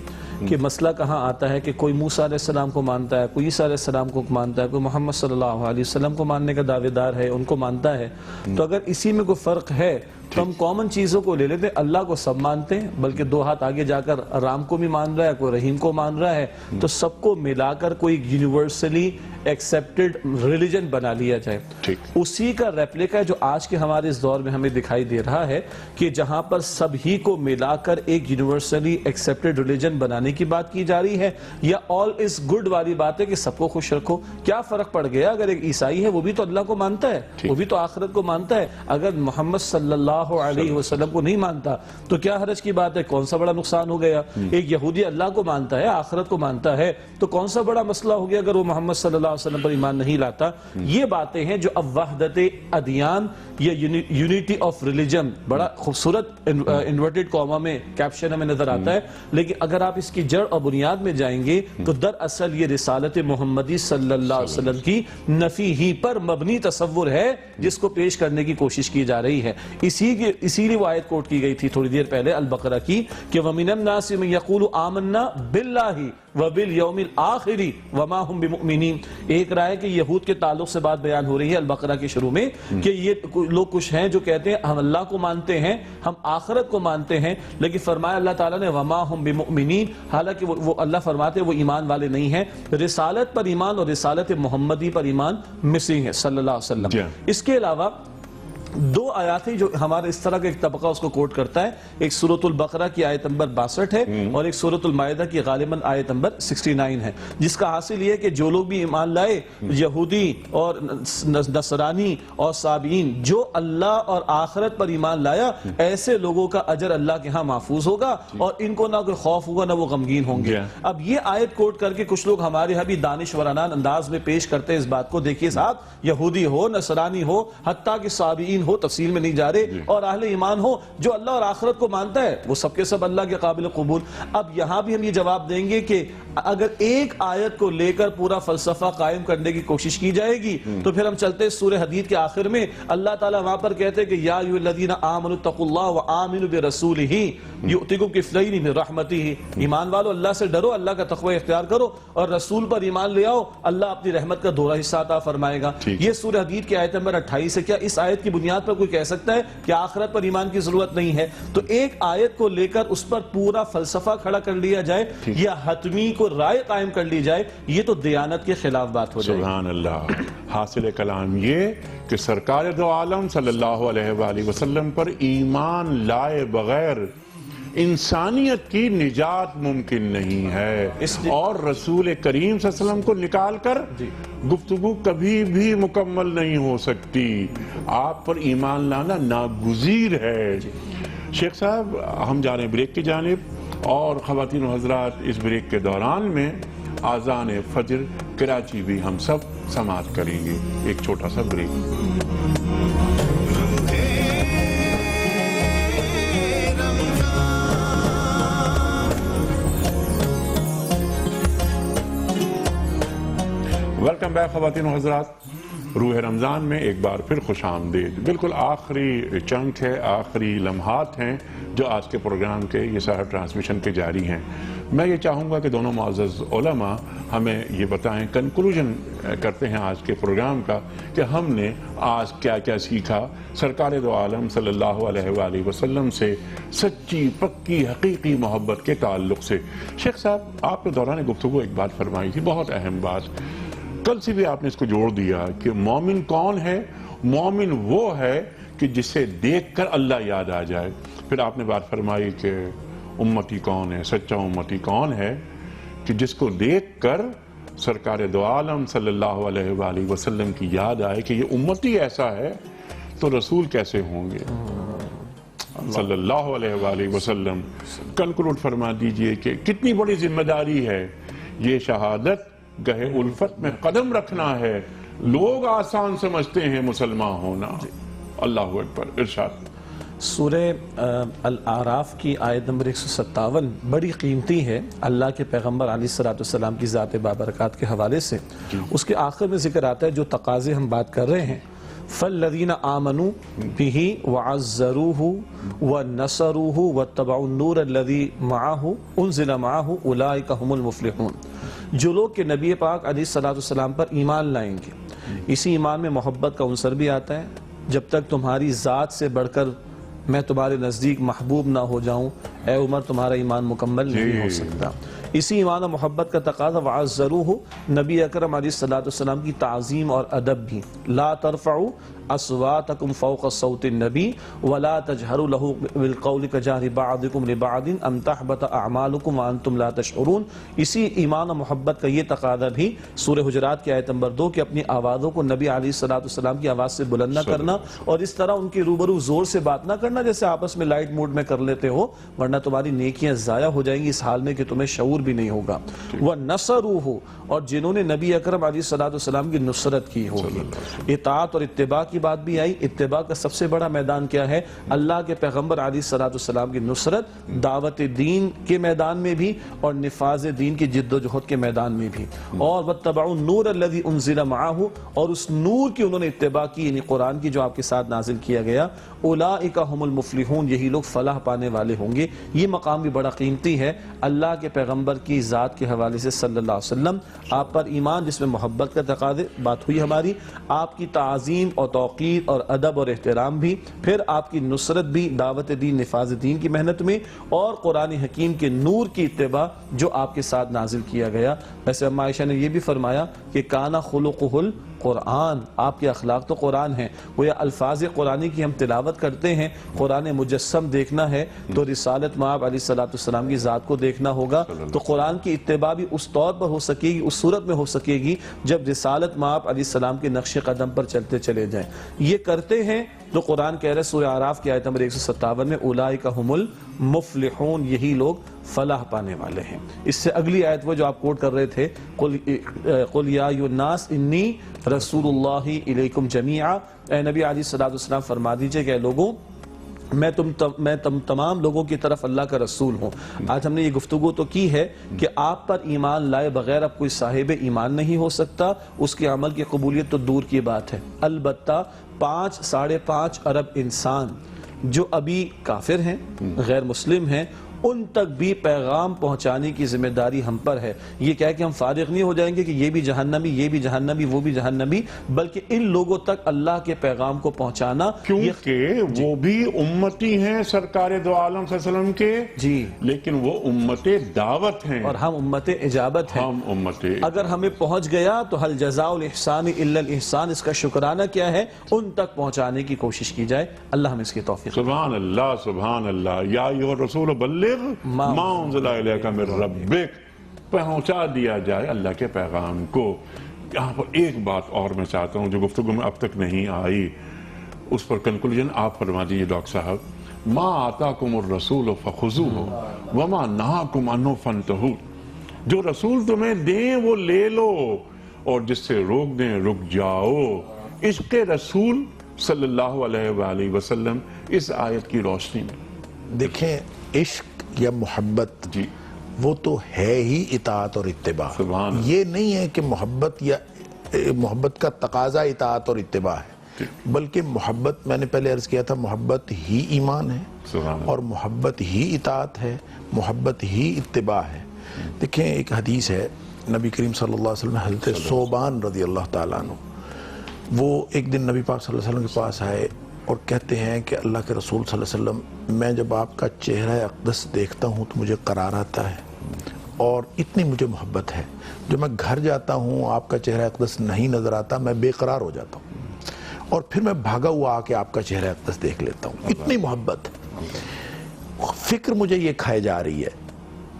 کہ مسئلہ کہاں آتا ہے کہ کوئی موسیٰ علیہ السلام کو مانتا ہے، کوئی عیسیٰ علیہ السلام کو مانتا ہے، کوئی محمد صلی اللہ علیہ وسلم کو ماننے کا دعوے دار ہے، ان کو مانتا ہے۔ تو اگر اسی میں کوئی فرق ہے تو ہم کامن چیزوں کو لے لیتے ہیں۔ اللہ کو سب مانتے ہیں، بلکہ دو ہاتھ آگے جا کر رام کو بھی مان رہا ہے، کوئی رحیم کو مان رہا ہے، تو سب کو ملا کر کوئی یونیورسلی ایکسیپٹڈ ریلیجن بنا لیا جائے۔ اسی کا ریپلیکا ہے جو آج کے ہمارے اس دور میں ہمیں دکھائی دے رہا ہے کہ جہاں پر سب ہی کو ملا کر ایک یونیورسلی ایکسیپٹڈ ریلیجن بنانے کی بات کی جا رہی ہے، یا آل از گڈ والی بات ہے کہ سب کو خوش رکھو۔ کیا فرق پڑ گیا؟ اگر ایک عیسائی ہے وہ بھی تو اللہ کو مانتا ہے، وہ بھی تو آخرت کو مانتا ہے، اگر محمد صلی اللہ علیہ وسلم کو نہیں مانتا تو کیا حرج کی بات ہے؟ کون سا بڑا نقصان ہو گیا؟ ایک یہودی اللہ کو مانتا ہے، آخرت کو مانتا ہے، تو کون سا بڑا مسئلہ ہو گیا اگر وہ محمد صلی اللہ علیہ وسلم پر ایمان نہیں لاتا؟ یہ باتیں ہیں جو اب وحدت ادیان یا یونیٹی آف ریلیجن، بڑا خوبصورت انورٹڈ کاما میں کیپشن ہمیں نظر آتا ہے، لیکن اگر آپ اس کی جڑ اور بنیاد میں جائیں گے تو دراصل یہ رسالت محمدی صلی اللہ علیہ وسلم کی نفی ہی پر مبنی تصور ہے جس کو پیش کرنے کی کوشش کی جا رہی ہے۔ اسی اسی لیے وہ آیت کوٹ کی گئی تھی تھوڑی دیر پہلے البقرہ کی کہ وَمِنَ النَّاسِ مَن يَقُولُ آمَنَّا بِاللَّهِ وَبِالْيَوْمِ الْآخِرِ وَمَا هُمْ بِمُؤْمِنِينَ. ایک رائے کہ یہود کے تعلق سے بات بیان ہو رہی ہے البقرہ کے شروع میں کہ یہ لوگ کچھ ہیں جو کہتے ہیں ہم اللہ کو مانتے ہیں، ہم آخرت کو مانتے ہیں، لیکن فرمایا اللہ تعالیٰ نے وَمَا هُمْ بِمُؤْمِنِينَ، حالانکہ وہ اللہ فرماتے ہیں وہ ایمان والے نہیں ہیں. رسالت پر ایمان اور رسالت محمدی پر ایمان مسنگ ہے صلی اللہ علیہ وسلم. اس کے علاوہ دو آیاتیں جو ہمارے اس طرح کا ایک طبقہ اس کو کوٹ کرتا ہے، ایک سورۃ البقرہ کی آیت نمبر 62 ہے اور ایک سورۃ المائدہ کی غالباً آیت نمبر 69 ہے، جس کا حاصل یہ ہے کہ جو لوگ بھی ایمان لائے، یہودی اور نصرانی اور صابئین، جو اللہ اور آخرت پر ایمان لایا، ایسے لوگوں کا اجر اللہ کے ہاں محفوظ ہوگا اور ان کو نہ کوئی خوف ہوگا نہ وہ غمگین ہوں گے. اب یہ آیت کوٹ کر کے کچھ لوگ ہمارے یہاں بھی دانشورانہ انداز میں پیش کرتے ہیں اس بات کو. دیکھیے صاحب، یہودی ہو، نصرانی ہو، حتیٰ کہ صابئین ہو، تفصیل میں نہیں جا رہے، اور اہل ایمان ہو جو اللہ اور آخرت کو مانتا ہے، وہ سب کے سب اللہ کے قابل قبول. اب یہاں بھی ہم یہ جواب دیں گے کہ اگر ایک آیت کو لے کر پورا فلسفہ قائم کرنے کی کوشش کی جائے گی تو پھر ہم چلتے سورہ حدید کے آخر میں اللہ تعالیٰ وہاں پر کہتے ہیں کہ یا ایھا الذین آمنوا اتقوا اللہ وآمنوا برسولہ یؤتکم کفلین من رحمتہ. ایمان والو اللہ سے ڈرو، اللہ کا تقوی اختیار کرو اور رسول پر ایمان لے آؤ، اللہ اپنی رحمت کا دوہرا حصہ عطا فرمائے گا. یہ سورہ حدید کی آیت نمبر 28 ہے. کیا اس آیت کی بنیاد پر کوئی کہہ سکتا ہے کہ آخرت پر ایمان کی ضرورت نہیں ہے؟ تو ایک آیت کو لے کر اس پر پورا فلسفہ کھڑا کر لیا جائے یا حتمی کو رائے قائم کر لی جائے، یہ تو دیانت کے خلاف بات ہو جائے. سبحان اللہ. حاصل کلام یہ کہ سرکار دو عالم صلی اللہ علیہ وآلہ وسلم پر ایمان لائے بغیر انسانیت کی نجات ممکن نہیں ہے، اور رسول کریم صلی اللہ علیہ وسلم کو نکال کر گفتگو کبھی بھی مکمل نہیں ہو سکتی. آپ پر ایمان لانا ناگزیر ہے. شیخ صاحب، ہم جا رہے ہیں بریک کی جانب، اور خواتین و حضرات اس بریک کے دوران میں آذان فجر کراچی بھی ہم سب سماعت کریں گے. ایک چھوٹا سا بریک. ویلکم بیک خواتین و حضرات. روح رمضان میں ایک بار پھر خوش آمدید. بالکل آخری چنک ہے، آخری لمحات ہیں جو آج کے پروگرام کے یہ سارا ٹرانسمیشن کے جاری ہیں. میں یہ چاہوں گا کہ دونوں معزز علماء ہمیں یہ بتائیں، کنکلوژن کرتے ہیں آج کے پروگرام کا، کہ ہم نے آج کیا کیا سیکھا سرکار دو عالم صلی اللہ علیہ وآلہ وسلم سے سچی پکی حقیقی محبت کے تعلق سے. شیخ صاحب، آپ نے دوران گفتگو ایک بات فرمائی تھی، بہت اہم بات، کل سے بھی آپ نے اس کو جوڑ دیا کہ مومن کون ہے؟ مومن وہ ہے کہ جسے دیکھ کر اللہ یاد آ جائے. پھر آپ نے بات فرمائی کہ امتی کون ہے، سچا امتی کون ہے؟ کہ جس کو دیکھ کر سرکار دو عالم صلی اللہ علیہ وآلہ وسلم کی یاد آئے کہ یہ امتی ایسا ہے تو رسول کیسے ہوں گے صلی اللہ علیہ وآلہ وسلم. کنکلوڈ فرما دیجئے کہ کتنی بڑی ذمہ داری ہے یہ شہادت گہے الفت میں قدم رکھنا ہے. لوگ آسان سمجھتے ہیں مسلمان ہونا. اللہ اکبر. ارشاد. سورہ الاعراف کی آیت نمبر 157 بڑی قیمتی ہے اللہ کے پیغمبر علیہ السلام کی ذات بابرکات کے حوالے سے. اس کے آخر میں ذکر آتا ہے جو تقاضے ہم بات کر رہے ہیں، فَالَّذِينَ آمَنُوا بِهِ وَعَزَّرُوهُ وَنَصَرُوهُ وَاتَّبَعُوا النُّورَ الَّذِي مَعَهُ أُنزِلَ مَعَهُ أُولَٰئِكَ هُمُ الْمُفْلِحُونَ. جو لوگ کہ نبی پاک علیہ السلام پر ایمان لائیں گے، اسی ایمان میں محبت کا عنصر بھی آتا ہے. جب تک تمہاری ذات سے بڑھ کر میں تمہارے نزدیک محبوب نہ ہو جاؤں، اے عمر تمہارا ایمان مکمل نہیں ہو سکتا. اسی ایمان و محبت کا تقاضا وَعَزَّرُوهُ، نبی اکرم علیہ السلام کی تعظیم اور ادب بھی. لا ترفعوا اصواتکم فوق صوت النبی ولا تجہروا له بالقول کجہر بعضکم لبعض ان تحبط اعمالکم وانتم لا تشعرون. اسی ایمان و محبت کا یہ تقاضا بھی سورہ حجرات کی آیت نمبر 2 کہ اپنی آوازوں کو نبی علیہ السلام کی آواز سے بلند نہ کرنا، اور اس طرح ان کے روبرو زور سے بات نہ کرنا جیسے آپس میں لائٹ موڈ میں کر لیتے ہو، ورنہ تمہاری نیکیاں ضائع ہو جائیں گی اس حال میں کہ تمہیں شعور بھی نہیں ہوگا. وَنَصَرُوهُ، اور جنہوں نے نبی اکرم علیہ السلام کی نصرت کی ہوگی، اطاعت اور اتباع کی بات بھی آئی. اتباع کا سب سے بڑا میدان کیا ہے؟ اللہ کے پیغمبر علیہ السلام کی نصرت، دعوت دین کے میدان میں بھی اور نفاذ دین کی جد و جہد کے میدان میں بھی. اور وَاتَّبَعُوا النُّورَ الَّذِي أُنزِلَ مَعَهُ، اور اس نور کی انہوں نے اتباع کی، یعنی قرآن کی جو آپ کے ساتھ نازل کیا گیا. اولئک هم المفلحون، یہی لوگ فلاح پانے والے ہوں گے. یہ مقام بھی بڑا قیمتی ہے اللہ کے پیغمبر کی ذات کے حوالے سے صلی اللہ علیہ وسلم. آپ پر ایمان جس میں محبت کا تقاضے، بات ہوئی ہماری، آپ کی تعظیم اور توقیر اور ادب اور احترام بھی، پھر آپ کی نصرت بھی دعوت دین نفاذ دین کی محنت میں، اور قرآن حکیم کے نور کی اتباع جو آپ کے ساتھ نازل کیا گیا. ویسے اما عائشہ نے یہ بھی فرمایا کہ کانا خلقہ القرآن، آپ کے اخلاق تو قرآن ہیں. وہ الفاظ قرآنی کی ہم تلاوت کرتے ہیں، قرآن مجسم دیکھنا ہے تو رسالت مآب علیہ السلام کی ذات کو دیکھنا ہوگا. تو قرآن کی اتباع بھی اس طور پر ہو سکے گی، اس صورت میں ہو سکے گی جب رسالت مآب علیہ السلام کے نقش قدم پر چلتے چلے جائیں. یہ کرتے ہیں تو قرآن کہہ رہے سورہ اعراف کی آیت نمبر 157 میں اولئک هم المفلحون، یہی لوگ فلاح پانے والے ہیں. اس سے اگلی آیت وہ جو آپ کوٹ کر رہے تھے، قل یا ایھا الناس انی رسول اللہ الیکم جمیعا، اے نبی علیہ السلام فرما دیجئے کہ اے لوگوں میں تمام لوگوں کی طرف اللہ کا رسول ہوں. آج ہم نے یہ گفتگو تو کی ہے کہ آپ پر ایمان لائے بغیر اب کوئی صاحب ایمان نہیں ہو سکتا، اس کے عمل کی قبولیت تو دور کی بات ہے. البتہ 5-5.5 ارب انسان جو ابھی کافر ہیں، غیر مسلم ہیں، ان تک بھی پیغام پہنچانے کی ذمہ داری ہم پر ہے. یہ کہہ کہ ہم فارغ نہیں ہو جائیں گے کہ یہ بھی جہنمی، یہ بھی جہنمی، وہ بھی جہنمی، بلکہ ان لوگوں تک اللہ کے پیغام کو پہنچانا، کیونکہ وہ بھی امتی ہیں سرکار دو عالم صلی اللہ علیہ وسلم کے، جی، لیکن وہ امت دعوت ہیں اور ہم امت اجابت ہیں. ہم امت اگر ہمیں پہنچ گیا تو حل جزاء الاحسان الا الاحسان، اس کا شکرانہ کیا ہے؟ ان تک پہنچانے کی کوشش کی جائے. اللہ ہمیں اس کی توفیق. سبحان اللہ سبحان اللہ. یا ایھا الرسول بلغ ما انزل الیک من ربک، پہنچا دیا جائے اللہ کے پیغام کو. یہاں پر ایک بات اور میں چاہتا ہوں جو گفتگو میں اب تک نہیں آئی، اس پر کنکلوژن آپ فرما دیجیے ڈاکٹر صاحب. ما آتاکم الرسول فخذوہ وما نہاکم عنہ فانتہوا، جو رسول تمہیں دیں وہ لے لو اور جس سے روک دیں رک جاؤ. عشق رسول صلی اللہ علیہ وآلہ وسلم اس آیت کی روشنی میں دیکھیں، عشق یا محبت جی وہ تو ہے ہی اطاعت اور اتباع. یہ نہیں ہے کہ محبت کا تقاضا اطاعت اور اتباع ہے، بلکہ محبت، میں نے پہلے عرض کیا تھا، محبت ہی ایمان ہے اور محبت ہی اطاعت ہے، محبت ہی اتباع ہے. دیکھیں ایک حدیث ہے، نبی کریم صلی اللہ علیہ وسلم حضرت ثوبان رضی اللہ تعالیٰ عنہ، وہ ایک دن نبی پاک صلی اللہ علیہ وسلم کے پاس آئے اور کہتے ہیں کہ اللہ کے رسول صلی اللہ علیہ وسلم، میں جب آپ کا چہرہ اقدس دیکھتا ہوں تو مجھے قرار آتا ہے اور اتنی مجھے محبت ہے، جب میں گھر جاتا ہوں آپ کا چہرہ اقدس نہیں نظر آتا، میں بے قرار ہو جاتا ہوں اور پھر میں بھاگا ہوا آ کے آپ کا چہرہ اقدس دیکھ لیتا ہوں. اتنی محبت. فکر مجھے یہ کھائے جا رہی ہے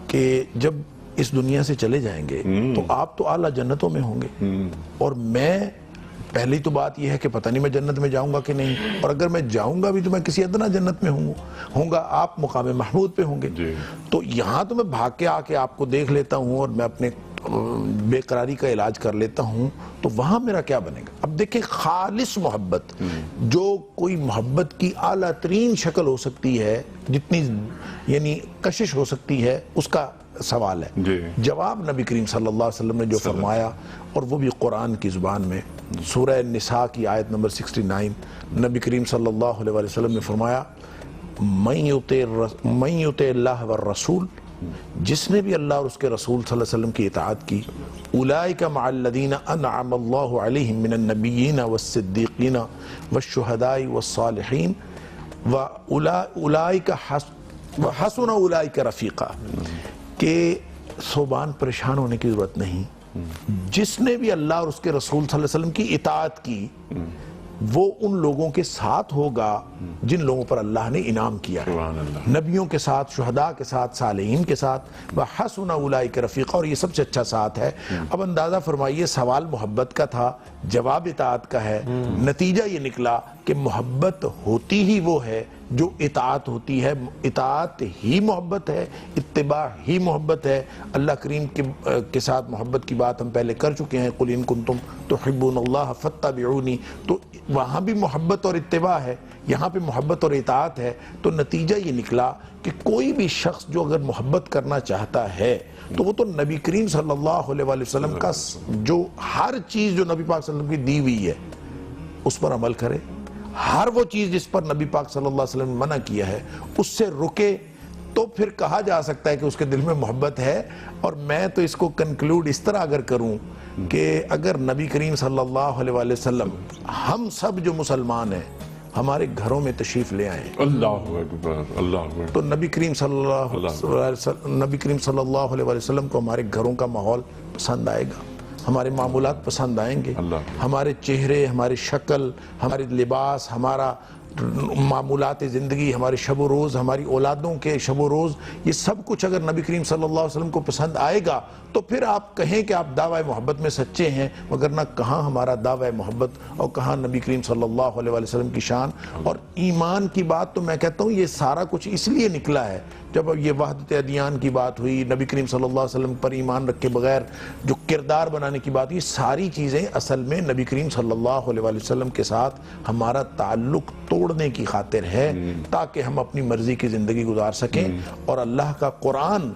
کہ جب اس دنیا سے چلے جائیں گے تو آپ تو اعلیٰ جنتوں میں ہوں گے اور میں، پہلی تو بات یہ ہے کہ پتہ نہیں میں جنت میں جاؤں گا کہ نہیں، اور اگر میں جاؤں گا بھی تو میں کسی ادنا جنت میں ہوں گا، آپ مقام محمود پہ ہوں گے. تو یہاں تو میں بھاگ کے آ کے آپ کو دیکھ لیتا ہوں اور میں اپنے بے قراری کا علاج کر لیتا ہوں، تو وہاں میرا کیا بنے گا؟ اب دیکھیں، خالص محبت جو کوئی محبت کی اعلیٰ ترین شکل ہو سکتی ہے، جتنی یعنی کشش ہو سکتی ہے، اس کا سوال ہے. جواب نبی کریم صلی اللہ علیہ وسلم نے جو فرمایا، اور وہ بھی قرآن کی زبان میں، سورہ نساء کی آیت نمبر 69، نبی کریم صلی اللہ علیہ وسلم نے فرمایا، من یطع اللہ والرسول، جس نے بھی اللہ اور اس کے رسول صلی اللہ علیہ وسلم کی اطاعت کی، اولئک مع الذین انعم اللہ علیہم من النبیین والصدیقین والشہداء والصالحین واولئک وحسن اولئک رفیقا. کہ ثوبان پریشان ہونے کی ضرورت نہیں، جس نے بھی اللہ اور اس کے رسول صلی اللہ علیہ وسلم کی اطاعت کی وہ ان لوگوں کے ساتھ ہوگا جن لوگوں پر اللہ نے انعام کیا ہے، نبیوں کے ساتھ، شہداء کے ساتھ، صالحین کے ساتھ، وَحَسُنَ أُولَئِكَ رَفِيقًا، اور یہ سب سے اچھا ساتھ ہے. اب اندازہ فرمائیے، سوال محبت کا تھا، جواب اطاعت کا ہے. نتیجہ یہ نکلا کہ محبت ہوتی ہی وہ ہے جو اطاعت ہوتی ہے، اطاعت ہی محبت ہے، اتباع ہی محبت ہے۔ اللہ کریم کے ساتھ محبت کی بات ہم پہلے کر چکے ہیں، قُلْ إِن كُنتُمْ تُحِبُّونَ اللَّهَ فَاتَّبِعُونِی، تو وہاں بھی محبت اور اتباع ہے، یہاں پہ محبت اور اطاعت ہے۔ تو نتیجہ یہ نکلا کہ کوئی بھی شخص جو اگر محبت کرنا چاہتا ہے تو وہ تو نبی کریم صلی اللہ علیہ وآلہ وسلم کا جو ہر چیز جو نبی پاک صلی اللہ علیہ وسلم کی دی ہوئی ہے اس پر عمل کرے، ہر وہ چیز جس پر نبی پاک صلی اللہ علیہ وسلم نے منع کیا ہے اس سے رکے، تو پھر کہا جا سکتا ہے کہ اس کے دل میں محبت ہے۔ اور میں تو اس کو کنکلوڈ اس طرح اگر کروں کہ اگر نبی کریم صلی اللہ علیہ وآلہ وسلم ہم سب جو مسلمان ہیں ہمارے گھروں میں تشریف لے آئیں، اللہ اکبر، اللہ اکبر، تو نبی کریم صلی اللہ علیہ وسلم کو ہمارے گھروں کا ماحول پسند آئے گا، ہمارے معمولات پسند آئیں گے، ہمارے چہرے، ہماری شکل، ہمارے لباس، ہمارا معمولات زندگی، ہمارے شب و روز، ہماری اولادوں کے شب و روز، یہ سب کچھ اگر نبی کریم صلی اللہ علیہ وسلم کو پسند آئے گا تو پھر آپ کہیں کہ آپ دعوی محبت میں سچے ہیں، مگر نہ کہاں ہمارا دعوی محبت اور کہاں نبی کریم صلی اللہ علیہ وسلم کی شان اور ایمان کی بات۔ تو میں کہتا ہوں یہ سارا کچھ اس لیے نکلا ہے، جب اب یہ وحدت ادیان کی بات ہوئی، نبی کریم صلی اللہ علیہ وسلم پر ایمان رکھے بغیر جو کردار بنانے کی بات ہوئی، ساری چیزیں اصل میں نبی کریم صلی اللہ علیہ وسلم کے ساتھ ہمارا تعلق توڑنے کی خاطر ہے، تاکہ ہم اپنی مرضی کی زندگی گزار سکیں۔ اور اللہ کا قرآن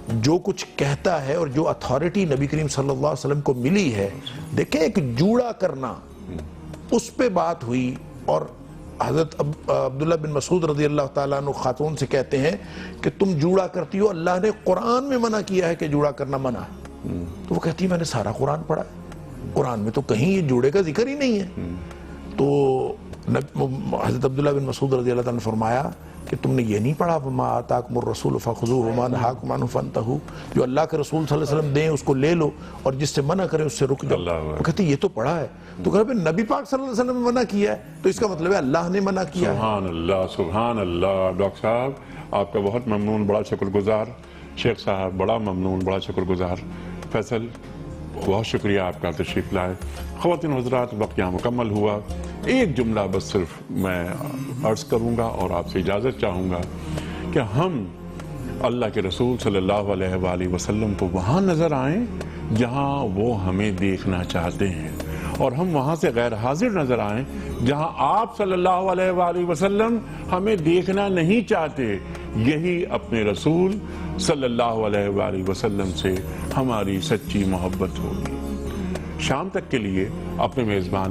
جو کچھ کہتا ہے اور جو اتھارٹی نبی کریم صلی اللہ علیہ وسلم کو ملی ہے، دیکھیں ایک جوڑا کرنا اس پہ بات ہوئی، اور حضرت عبداللہ بن مسعود رضی اللہ تعالیٰ عنہ خاتون سے کہتے ہیں کہ تم جوڑا کرتی ہو، اللہ نے قرآن میں منع کیا ہے کہ جوڑا کرنا منع ہے۔ تو وہ کہتی ہے میں نے سارا قرآن پڑھا ہے، قرآن میں تو کہیں یہ جوڑے کا ذکر ہی نہیں ہے۔ تو حضرت عبداللہ بن مسعود رضی اللہ تعالیٰ نے فرمایا کہ تم نے یہ نہیں پڑھا وما آتاکم الرسول فخذوہ وما نہاکم عنہ فانتہوا، جو اللہ کے رسول صلی اللہ علیہ وسلم دیں اس کو لے لو اور جس سے منع کرے اس سے رک جاؤ۔ وہ کہتے ہیں یہ تو پڑھا ہے، تو کہا نبی پاک صلی اللہ علیہ وسلم نے منع کیا ہے تو اس کا مطلب ہے اللہ نے منع کیا ہے۔ سبحان اللہ، سبحان اللہ۔ ڈاکٹر صاحب آپ کا بہت ممنون، بڑا شکر گزار، شیخ صاحب بڑا ممنون، بڑا شکر گزار، فیصل بہت شکریہ آپ کا تشریف لائے۔ خواتین حضرات وقت یہاں مکمل ہوا، ایک جملہ بس صرف میں عرض کروں گا اور آپ سے اجازت چاہوں گا کہ ہم اللہ کے رسول صلی اللہ علیہ وآلہ وسلم کو وہاں نظر آئیں جہاں وہ ہمیں دیکھنا چاہتے ہیں، اور ہم وہاں سے غیر حاضر نظر آئیں جہاں آپ صلی اللہ علیہ وآلہ وسلم ہمیں دیکھنا نہیں چاہتے۔ یہی اپنے رسول صلی اللہ علیہ وآلہ وسلم سے ہماری سچی محبت ہوگی۔ شام تک کے لیے اپنے میزبان